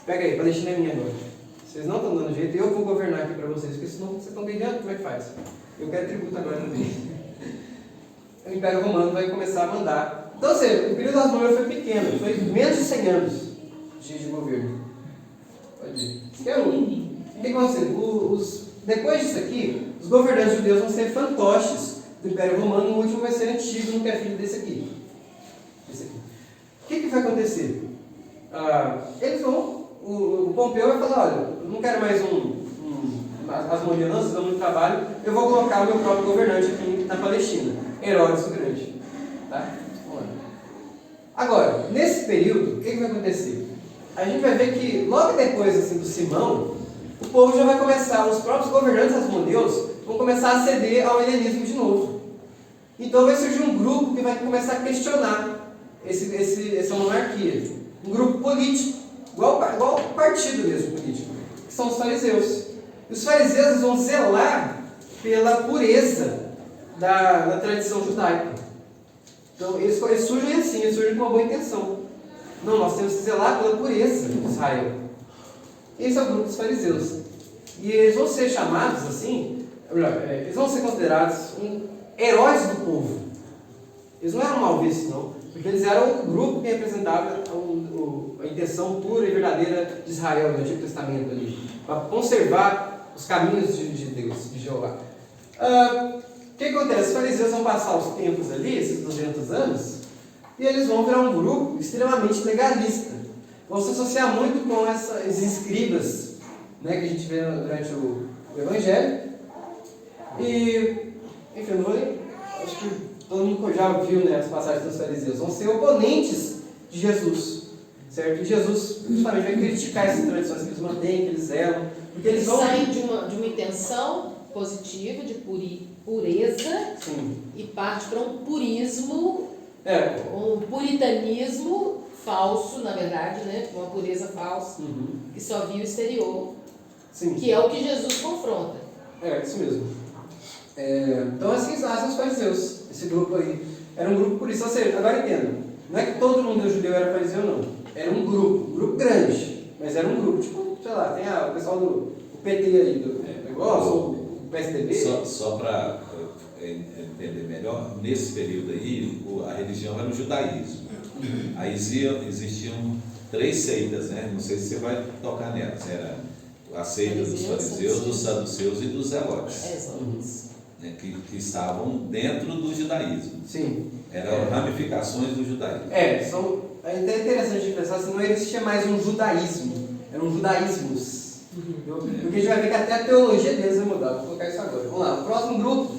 Pega aí, Palestina é minha agora. Vocês não estão dando jeito, eu vou governar aqui para vocês, porque senão vocês estão brigando, como é que faz? Eu quero tributo agora também. O Império Romano vai começar a mandar. Então, ou seja, o período das Asmoneu foi pequeno, foi menos de 100 anos de governo. Pode ir. O que acontece? Depois disso aqui, os governantes judeus vão ser fantoches do Império Romano, o último vai ser Antígono, que é filho desse aqui. O que vai acontecer? Eles vão, o Pompeu vai falar, olha, eu não quero mais as ordenanças, dão muito trabalho, eu vou colocar o meu próprio governante aqui na Palestina, Herodes o Grande. Tá? Vamos lá. Agora, nesse período, o que vai acontecer? A gente vai ver que logo depois assim, do Simão, o povo já vai começar, os próprios governantes asmoneus vão começar a ceder ao helenismo de novo. Então vai surgir um grupo que vai começar a questionar essa monarquia. Um grupo político, igual partido mesmo político, que são os fariseus. E os fariseus vão zelar pela pureza da tradição judaica. Então eles surgem assim, eles surgem com uma boa intenção. Não, nós temos que zelar pela pureza de Israel. Esse é o grupo dos fariseus. E eles vão ser chamados assim, eles vão ser considerados heróis do povo. Eles não eram mal vistos, não, porque eles eram o grupo que representava a intenção pura e verdadeira de Israel no Antigo Testamento ali, para conservar os caminhos de Deus, de Jeová. O que acontece? Os fariseus vão passar os tempos ali, esses 200 anos, e eles vão virar um grupo extremamente legalista. Vão se associar muito com esses escribas, né, que a gente vê durante o Evangelho. E, enfim, eu não vou ler. Acho que todo mundo já viu, né, as passagens dos fariseus. Vão ser oponentes de Jesus, certo? E Jesus justamente vai criticar essas tradições que eles mantêm, que eles zelam. Porque eles vão
saem de uma intenção positiva, de pureza,
sim,
e parte para um purismo, um puritanismo falso, na verdade, né? Uma pureza falsa, que só via o exterior,
sim,
que é o que Jesus confronta.
Isso mesmo. Então assim nascem os fariseus, esse grupo aí. Era um grupo por isso, ou seja, agora entenda, não é que todo mundo judeu era fariseu, não. Era um grupo grande, mas era um grupo, tipo, sei lá, tem o pessoal do PT aí, do negócio, o PSDB.
Só para entender melhor, nesse período aí, a religião era o judaísmo. Aí existiam 3 seitas, né? Não sei se você vai tocar nelas. Era a seita dos fariseus, dos saduceus e dos zelotes, né? que estavam dentro do judaísmo.
Sim.
Eram ramificações do judaísmo.
É até interessante de pensar, assim, não existia mais um judaísmo, eram judaísmos. Porque a gente vai ver que até a teologia deles vai mudar. Vou colocar isso agora. Vamos lá. O próximo grupo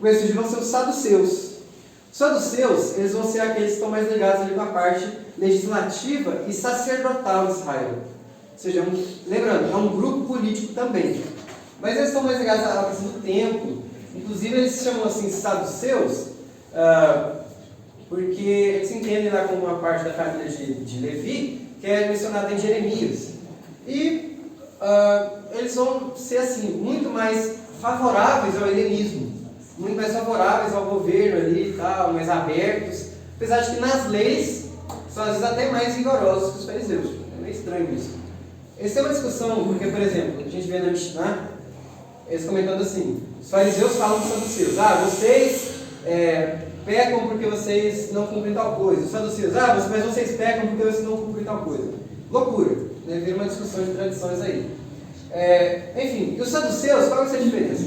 vão ser os saduceus. Os saduceus, eles vão ser aqueles que estão mais ligados ali com a parte legislativa e sacerdotal de Israel. Ou seja, lembrando, é um grupo político também. Mas eles estão mais ligados à questão do templo. Inclusive, eles se chamam assim saduceus, porque eles se entendem lá como uma parte da família de Levi, que é mencionada em Jeremias. E eles vão ser assim, muito mais favoráveis ao helenismo, muito mais favoráveis ao governo ali e tal, mais abertos, apesar de que nas leis são às vezes até mais rigorosos que os fariseus. É meio estranho isso. Eles têm uma discussão, porque, por exemplo, a gente vê na Mishnah, eles comentando assim, os fariseus falam para os saduceus, vocês pecam porque vocês não cumprem tal coisa. Os saduceus, mas vocês pecam porque vocês não cumprem tal coisa. Loucura, né? Vira uma discussão de tradições aí. Enfim, e os saduceus, qual vai ser a diferença?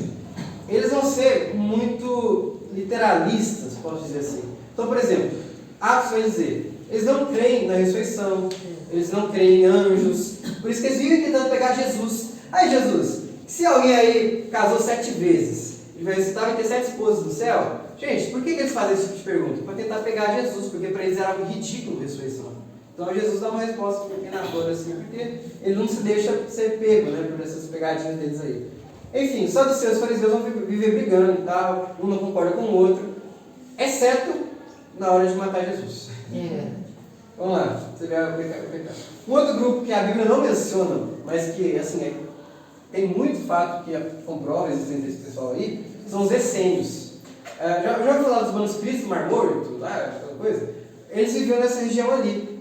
Eles vão ser muito literalistas, posso dizer assim. Então, por exemplo, Atos vai dizer, eles não creem na ressurreição, eles não creem em anjos, por isso que eles vivem tentando pegar Jesus. Aí Jesus, se alguém aí casou 7 vezes e vai ressuscitar, vai ter 7 esposas no céu? Gente, por que eles fazem esse tipo de pergunta? Para tentar pegar Jesus, porque para eles era algo ridículo a ressurreição. Então Jesus dá uma resposta pequenadora assim, porque ele não se deixa ser pego, né, por essas pegadinhas deles aí. Enfim, só dos seus fariseus vão viver brigando e tal, um não concorda com o outro, exceto na hora de matar Jesus. Vamos lá, você vai aplicar. Um outro grupo que a Bíblia não menciona, mas que assim, tem muito fato que comprova a existência desse pessoal aí, são os essênios. Já ouviu falar dos manuscritos do Mar Morto, lá, aquela coisa? Eles viviam nessa região ali,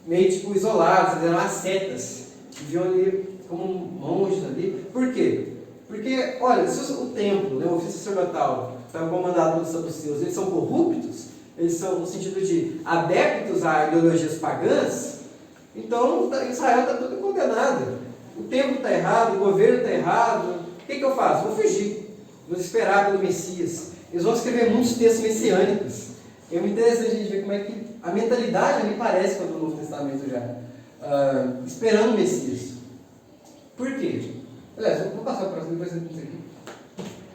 meio tipo isolados, eles eram ascetas, viviam ali como monges ali. Por quê? Porque, olha, se o templo, né, o ofício sacerdotal, estava comandado pelos saduceus, eles são corruptos, eles são no sentido de adeptos a ideologias pagãs, então Israel está tudo condenado. O templo está errado, o governo está errado. O que eu faço? Vou fugir, vou esperar pelo Messias. eles vão escrever muitos textos messiânicos. É muito interessante a gente ver como é que a mentalidade ali parece com a do Novo Testamento já. Esperando o Messias. Por quê? Aliás, eu vou passar para o próximo, depois eu não sei aqui.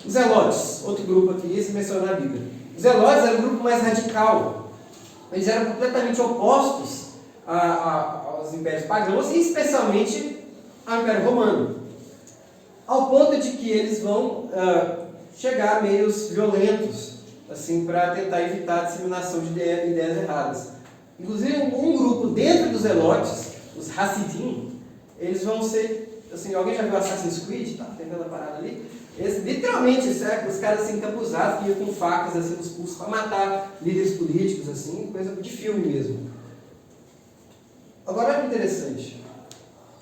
Os Zelotes, outro grupo aqui, esse mencionado na Bíblia. Os Zelotes eram um grupo mais radical. Eles eram completamente opostos aos impérios pagãos e especialmente ao Império Romano. Ao ponto de que eles vão chegar meios violentos, assim, para tentar evitar a disseminação de ideias erradas. Inclusive, um grupo dentro dos Zelotes, os Hassidim, eles vão ser, assim, alguém já viu Assassin's Creed? Tá tentando a parada ali? Eles, literalmente, os caras assim, encapuzados, que iam com facas assim, nos pulsos para matar líderes políticos, assim, coisa de filme mesmo. Agora, olha que interessante.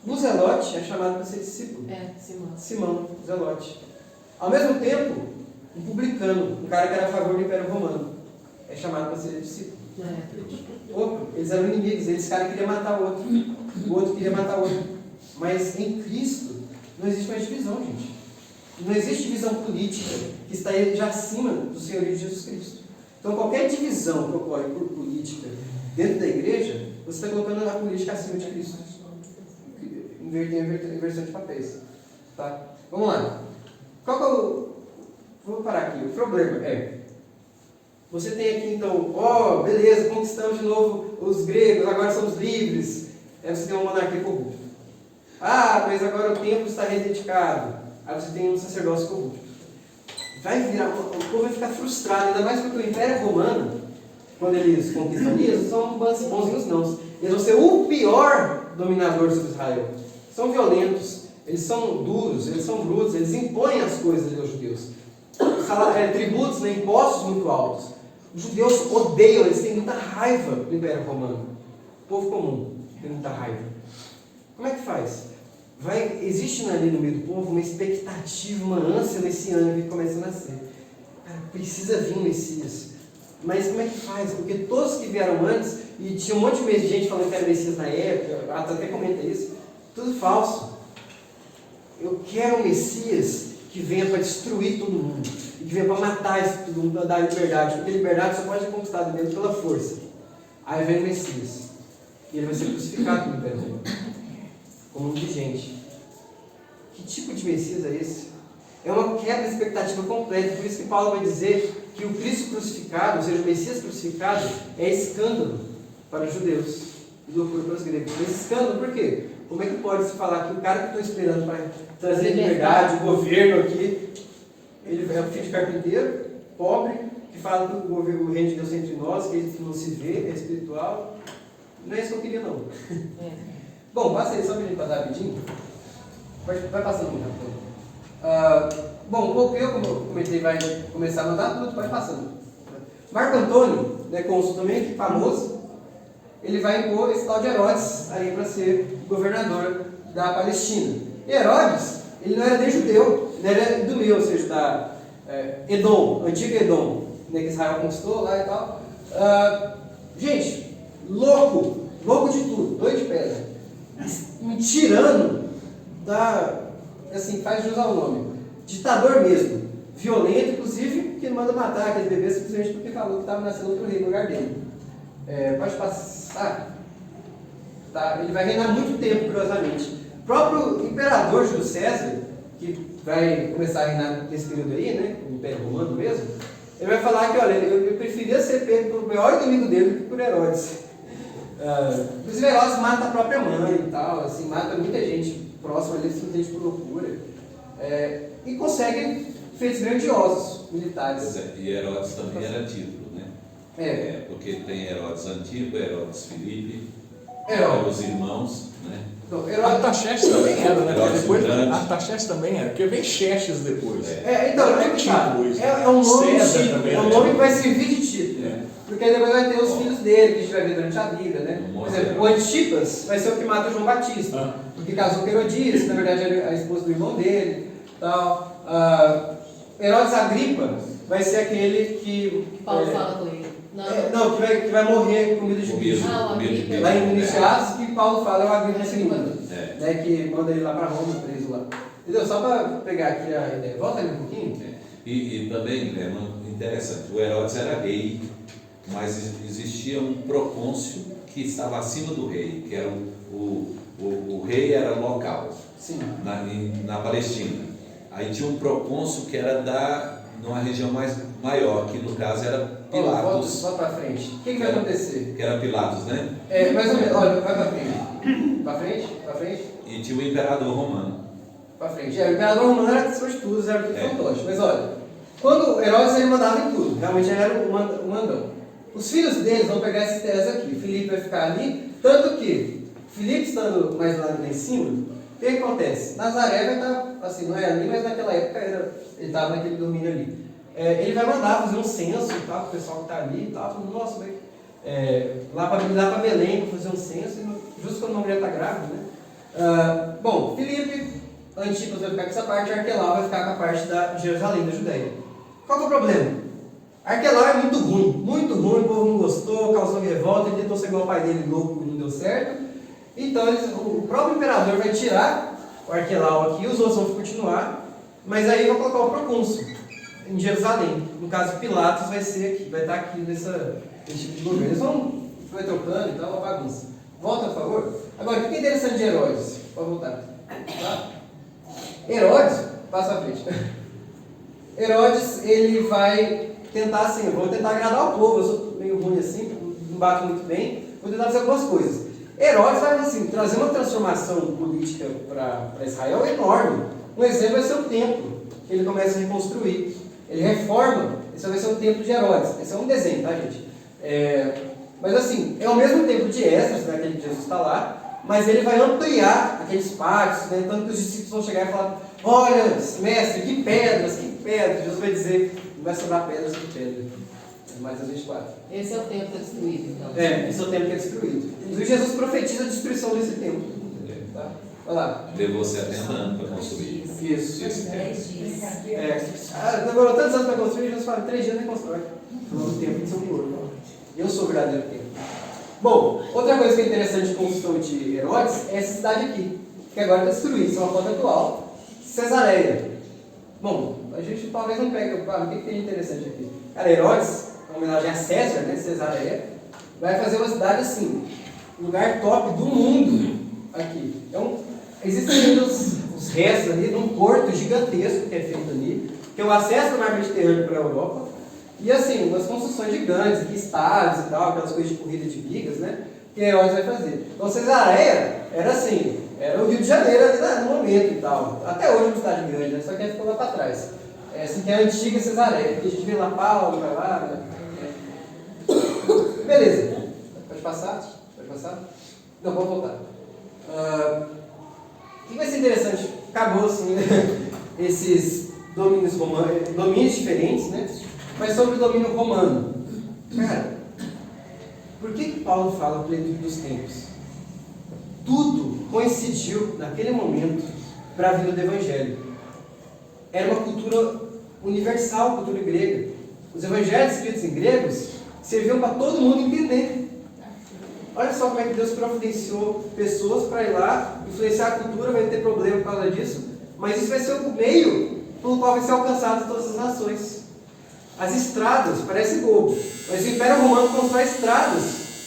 O Zelote é chamado para ser discípulo. Simão, Zelote. Ao mesmo tempo, um publicano, um cara que era a favor do Império Romano, é chamado para ser discípulo. Outro, eles eram inimigos, esse cara queria matar o outro queria matar o outro. Mas em Cristo não existe mais divisão, gente. Não existe divisão política que está já acima do Senhorio de Jesus Cristo. Então qualquer divisão que ocorre por política dentro da igreja, você está colocando a política acima de Cristo. Inversão de papéis. Tá? Vamos lá. Qual que é o... Vou parar aqui. O problema é... Você tem aqui então, beleza, conquistamos de novo os gregos, agora somos livres. Aí você tem uma monarquia corrupta. Mas agora o templo está rededicado. Aí você tem um sacerdócio corrupto. O povo vai ficar frustrado, ainda mais porque o Império Romano, quando eles conquistam ali, eles são bonzinhos não. Eles vão ser o pior dominador sobre Israel. São violentos, eles são duros, eles são brutos, eles impõem as coisas aos judeus. Tributos, impostos muito altos. Os judeus odeiam, eles têm muita raiva do Império Romano. O povo comum tem muita raiva. Como é que faz? Existe ali no meio do povo uma expectativa, uma ânsia messiânica que começa a nascer. Cara, precisa vir um Messias. Mas como é que faz? Porque todos que vieram antes, e tinha um monte de gente falando que era Messias na época, até comenta isso, tudo falso. Eu quero um Messias que venha para destruir todo mundo, e que venha para matar todo mundo, para dar liberdade, porque liberdade só pode ser conquistada mesmo pela força. Aí vem o Messias, e ele vai ser crucificado no Império Romano, como um dirigente. Que tipo de Messias é esse? É uma quebra de expectativa completa, por isso que Paulo vai dizer que o Cristo crucificado, ou seja, o Messias crucificado, é escândalo para os judeus e loucura para os gregos. Esse escândalo, por quê? Como é que pode se falar que o cara que estou esperando para trazer liberdade, o governo aqui, ele é um filho de carpinteiro, pobre, que fala que o reino de Deus é entre nós, que ele não se vê, é espiritual. Não é isso que eu queria, não. Bom, passa aí só para a gente passar rapidinho. Vai passando muito rápido. Bom, o Pompeu, como eu comentei, vai começar a mandar tudo, vai passando. Marco Antônio, cônsul também, que famoso, ele vai impor esse tal de Herodes aí para ser governador da Palestina. E Herodes, ele não era nem judeu, ele era idumeu, ou seja, da Edom, antiga Edom, que Israel conquistou lá e tal. Gente, louco de tudo, doido de pedra. Um tirano assim, faz jus ao nome. Ditador mesmo, violento, inclusive, que ele manda matar aquele bebê simplesmente porque falou que estava nascendo outro rei no lugar dele. Pode passar. Tá? Ele vai reinar muito tempo, curiosamente. O próprio imperador Júlio César, que vai começar a reinar nesse período aí, né, o Império Romano mesmo, ele vai falar que, olha, eu preferia ser pego pelo maior inimigo dele do que por Herodes. Inclusive, Herodes mata a própria mãe e tal, assim, mata muita gente próxima ali, simplesmente por loucura. E consegue feitos grandiosos militares.
E Herodes também era título, né? Porque tem Herodes Antigo, Herodes Filipe, os irmãos, né?
Artaxerxes também era, né?
Herodes
Depois,
Grande.
Artaxerxes também era, porque vem Xerxes depois.
Então,
não é título isso.
É um nome
César
título,
também,
é um
né?
nome que vai servir de título. Porque aí depois vai ter os filhos dele, que a gente vai ver durante a vida, né? Por exemplo, o Antipas vai ser o que mata o João Batista, porque casou com Herodias, na verdade era a esposa do irmão dele, tal. Herodes Agripa vai ser aquele que
Paulo fala com ele.
que vai morrer comido de bicho. Lá em Iniciados, que Paulo fala é o Agripa II, né? Que manda ele lá para Roma, preso lá. Entendeu? Só para pegar aqui a ideia. Volta ali um pouquinho.
E também, interessante. O Herodes era rei, mas existia um procônsul que estava acima do rei, que era o rei era local,
Sim.
na Palestina. Aí tinha um procônsul que era numa região maior, que no caso era Pilatos.
Só para frente. O que vai acontecer?
Que era Pilatos, né?
Mais ou menos. Olha, vai para frente. Para frente, para frente.
E tinha o imperador romano.
Para frente. O imperador romano era acima de tudo, era tudo fantoche. Mas olha, quando Herodes ele mandava em tudo, realmente ele era o mandão. Os filhos deles vão pegar essa terras aqui. Filipe vai ficar ali, tanto que Filipe estando mais lá em cima, o que acontece? Nazaré vai estar, assim, não é ali, mas naquela época ele estava naquele domínio ali. Ele vai mandar fazer um censo e tal, para o pessoal que está ali e tal, falando, nossa, lá para Belém para fazer um censo, justo quando uma mulher está grávida, né? Bom, Filipe, Antipas vai ficar com essa parte, Arquelau vai ficar com a parte da Jerusalém, da Judéia. Qual que é o problema? Arquelau é muito ruim, o povo não gostou, causou revolta, ele tentou ser igual o pai dele louco e não deu certo. Então o próprio imperador vai tirar o Arquelau aqui, os outros vão continuar, mas aí vai colocar o procônsul em Jerusalém. No caso, Pilatos vai estar aqui nesse tipo de governo. Eles vai trocando e tal, uma bagunça. Volta, por favor. Agora, o que é interessante de Herodes? Pode voltar. Tá? Herodes, passa à frente. Herodes, ele vai tentar assim, eu vou tentar agradar o povo, eu sou meio ruim assim, não bato muito bem, vou tentar fazer algumas coisas. Herodes vai assim, trazer uma transformação política para Israel enorme. Um exemplo vai ser o templo, que ele começa a reconstruir. Ele reforma, esse vai ser o templo de Herodes. Esse é um desenho, tá, gente? Mas assim, é o mesmo templo de Esdras, né, aquele que Jesus está lá, mas ele vai ampliar aqueles pátios, né, tanto que os discípulos vão chegar e falar, olha, mestre, que pedras, Jesus vai dizer, não vai sobrar pedras que pedra. Mais a 24.
Esse é o templo que é destruído, então.
Esse é o templo que é destruído. Inclusive, Jesus profetiza a destruição desse templo. Tá? Vai lá.
Levou 70 anos para construir.
Isso.
10 dias.
Demorou tantos anos para construir, Jesus fala, 3 dias nem constrói. O templo de São Paulo. Eu sou o verdadeiro templo. Bom, outra coisa que é interessante de construção de Herodes é essa cidade aqui, que agora está destruída. Isso é uma foto atual. Cesareia. Bom, a gente talvez não pegue. O que tem de interessante aqui? Cara, Herodes, em homenagem a César, né, Cesareia, vai fazer uma cidade assim, lugar top do mundo aqui. Então, existem ainda os restos ali de um porto gigantesco que é feito ali, que é o acesso do mar Mediterrâneo para a Europa, e assim, umas construções gigantes, aqui, estádios e tal, aquelas coisas de corrida de vigas, né, que Herodes vai fazer. Então, Cesareia era assim, era o Rio de Janeiro ali no momento e tal. Até hoje é uma cidade grande, né, só que ficou lá para trás. Assim que é a antiga Cesareia, que a gente vê lá Paulo, vai lá, né? Beleza. Pode passar? Não, vamos voltar. O que vai ser interessante? Acabou assim, né? Esses domínios romanos, domínios diferentes, né? Mas sobre o domínio romano. Cara, por que Paulo fala plenitude dos tempos? Tudo coincidiu naquele momento para a vida do Evangelho. Era uma cultura universal, cultura grega. Os evangelhos escritos em gregos serviam para todo mundo entender. Olha só como é que Deus providenciou pessoas para ir lá, influenciar a cultura, vai ter problema por causa disso, mas isso vai ser o meio pelo qual vai ser alcançado todas as nações. As estradas, parece bobo, mas o Império Romano constrói estradas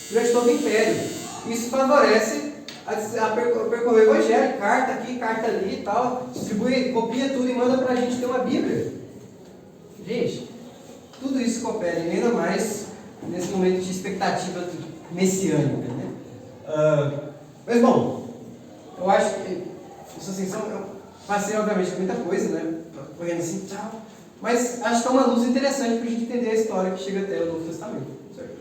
durante todo o Império. Isso favorece a percorrer o Evangelho, carta aqui, carta ali e tal, distribui, copia tudo e manda para a gente ter uma Bíblia. Gente, tudo isso coopera, e ainda mais nesse momento de expectativa messiânica, né? Mas bom, eu acho que isso assim, eu passei obviamente muita coisa, né? Correndo assim, tchau. Mas acho que é uma luz interessante para a gente entender a história que chega até o Novo Testamento. Certo?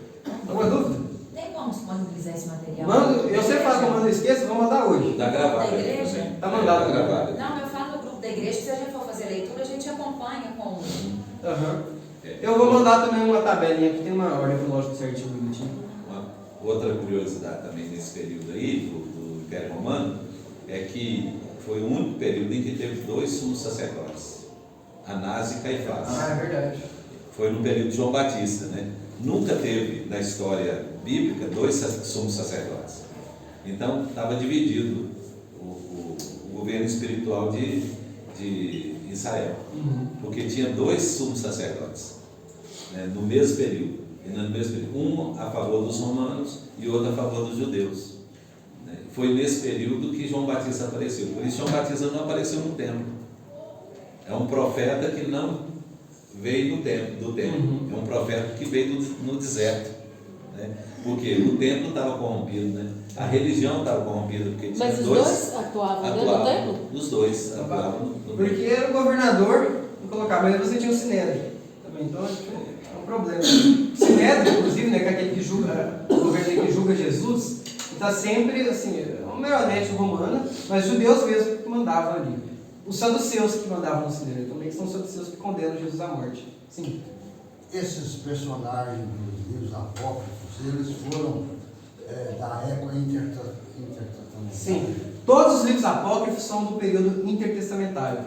Alguma dúvida?
Tem como disponibilizar esse material?
Eu sempre falo que eu mando esqueço, vou mandar hoje.
Está gravado.
Da igreja?
Está mandado.
Tá gravado.
Não, eu falo do grupo da igreja, que se a gente for fazer leitura, a gente acompanha com...
Eu vou mandar também uma tabelinha que tem uma ordem cronológica certinho, bonitinho.
Outra curiosidade também nesse período aí, do Império Romano, é que foi o único período em que teve 2 sumos sacerdotes, Anás e Caifás.
É verdade.
Foi no período de João Batista, né? Nunca teve na história bíblica 2 sumos sacerdotes. Então estava dividido o governo espiritual de Israel, porque tinha 2 sumos sacerdotes. né, no mesmo período. Um a favor dos romanos e outro a favor dos judeus. Né? Foi nesse período que João Batista apareceu. Por isso João Batista não apareceu no templo. É um profeta que não veio do templo. É um profeta que veio no deserto. Né? Porque o templo estava corrompido, né? A religião estava corrompida. Porque tinha
Mas os dois atuavam dentro do templo?
Os dois atuavam no templo.
Porque era o governador, não colocava, mas você tinha o Sinédrio também, então é um problema. O Sinédrio, inclusive, né, que é aquele que julga, o governo que julga Jesus, está sempre, assim, uma marionete romana, mas judeus mesmo que mandavam ali. Os saduceus que mandavam no Sinédrio também, que são os saduceus que condenam Jesus à morte. Sim.
Esses personagens dos livros apócrifos, eles foram da época intertestamentária?
Sim. Todos os livros apócrifos são do período intertestamentário.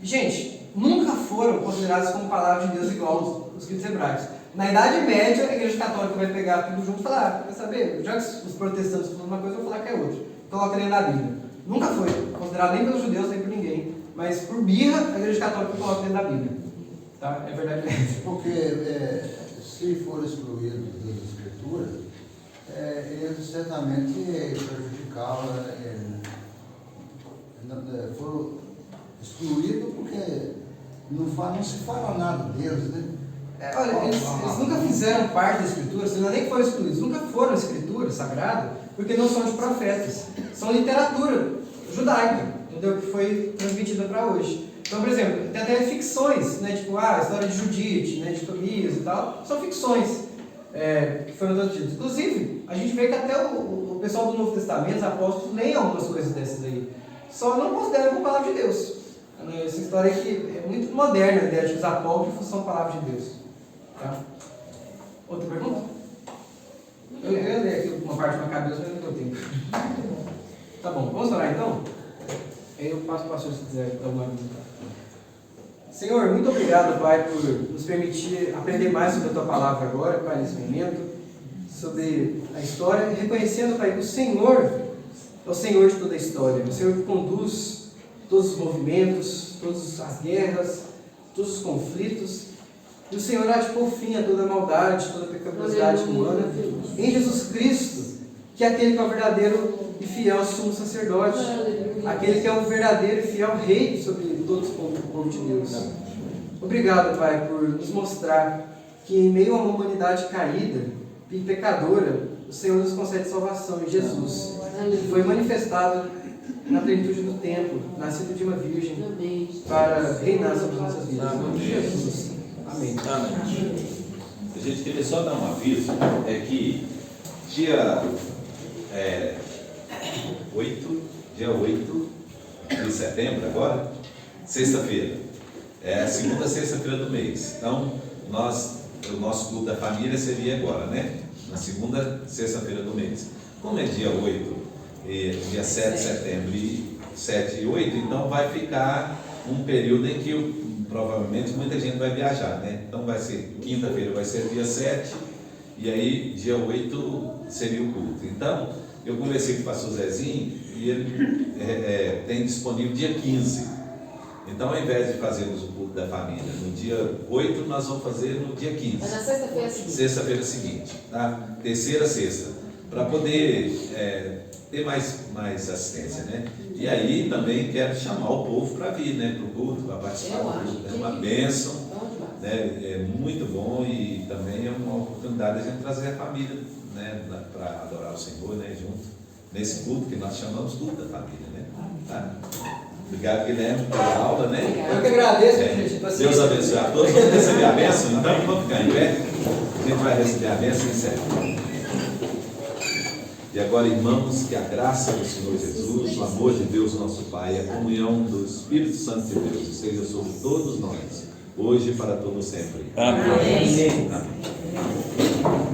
Gente, nunca foram considerados como palavra de Deus igual os escritos hebraicos. Na Idade Média, a Igreja Católica vai pegar tudo junto e falar, quer saber, já que os protestantes falam uma coisa, eu vou falar que é outra. Coloca dentro da Bíblia. Nunca foi considerado nem pelos judeus, nem por ninguém. Mas por birra, a Igreja Católica coloca dentro da Bíblia. Tá? É verdade mesmo.
Porque se for excluído das Escrituras, eles certamente prejudicavam, foram excluídos porque não se fala nada deles, né?
Olha, eles nunca fizeram parte da Escritura, não é nem que foram excluídos, nunca foram Escritura sagrada, porque não são de profetas, são literatura judaica, entendeu? Que foi transmitida para hoje. Então, por exemplo, tem até ficções, né? Tipo, a história de Judite, né? De Tobias e tal, são ficções que foram transmitidas. Inclusive, a gente vê que até o pessoal do Novo Testamento, os apóstolos, leem algumas coisas dessas aí, só não consideram como palavra de Deus. Essa história aqui é muito moderna, a ideia de que os apócrifos são palavras de Deus. Tá? Outra pergunta? Eu ia ler aqui uma parte de uma cabeça, mas não deu tempo. Tá bom, vamos orar então? Aí eu passo para o pastor se quiser dar uma dúvida. Senhor, muito obrigado, Pai, por nos permitir aprender mais sobre a Tua palavra agora, Pai, nesse momento, sobre a história, reconhecendo, Pai, que o Senhor é o Senhor de toda a história, o Senhor que conduz todos os movimentos, todas as guerras, todos os conflitos, e o Senhor há de pôr fim a toda maldade, toda pecaminosidade humana, em Jesus Cristo, que é aquele que é o verdadeiro e fiel sumo sacerdote, aquele que é o verdadeiro e fiel rei sobre todos os povos de Deus. Obrigado, Pai, por nos mostrar que em meio a uma humanidade caída e pecadora, o Senhor nos concede salvação em Jesus, que foi manifestado na plenitude do tempo, nascido de uma virgem, para reinar sobre as nossas vidas. Em nome de Jesus. Amém.
A gente queria só dar um aviso, que dia 8 de setembro agora, sexta-feira, é a segunda sexta-feira do mês. Então, o nosso culto da família seria agora, né? Na segunda sexta-feira do mês. Como é dia 8, dia 7 de setembro e 7 e 8, então vai ficar um período em que provavelmente muita gente vai viajar, né? Então vai ser, quinta-feira vai ser dia 7, e aí dia 8 seria o culto. Então, eu conversei com o pastor Zezinho, e ele tem disponível dia 15. Então, ao invés de fazermos o culto da família no dia 8, nós vamos fazer no dia 15.
Mas na sexta-feira seguinte.
Sexta-feira seguinte, tá? Terceira sexta, para poder ter mais assistência, né? E aí também quero chamar o povo para vir, né? Para o culto, para participar do culto. É uma bênção, né? É muito bom, e também é uma oportunidade de a gente trazer a família, né? Para adorar o Senhor, né? Junto nesse culto que nós chamamos culto da família, né? Tá? Obrigado, Guilherme, pela aula, né?
Eu que agradeço, gente.
Deus abençoe a todos. Vamos receber a bênção, então vamos ficar em pé. A gente vai receber a bênção em sério. E agora, irmãos, que a graça do Senhor Jesus, o amor de Deus, nosso Pai, a comunhão do Espírito Santo de Deus esteja sobre todos nós, hoje e para todo sempre.
Amém.
Amém.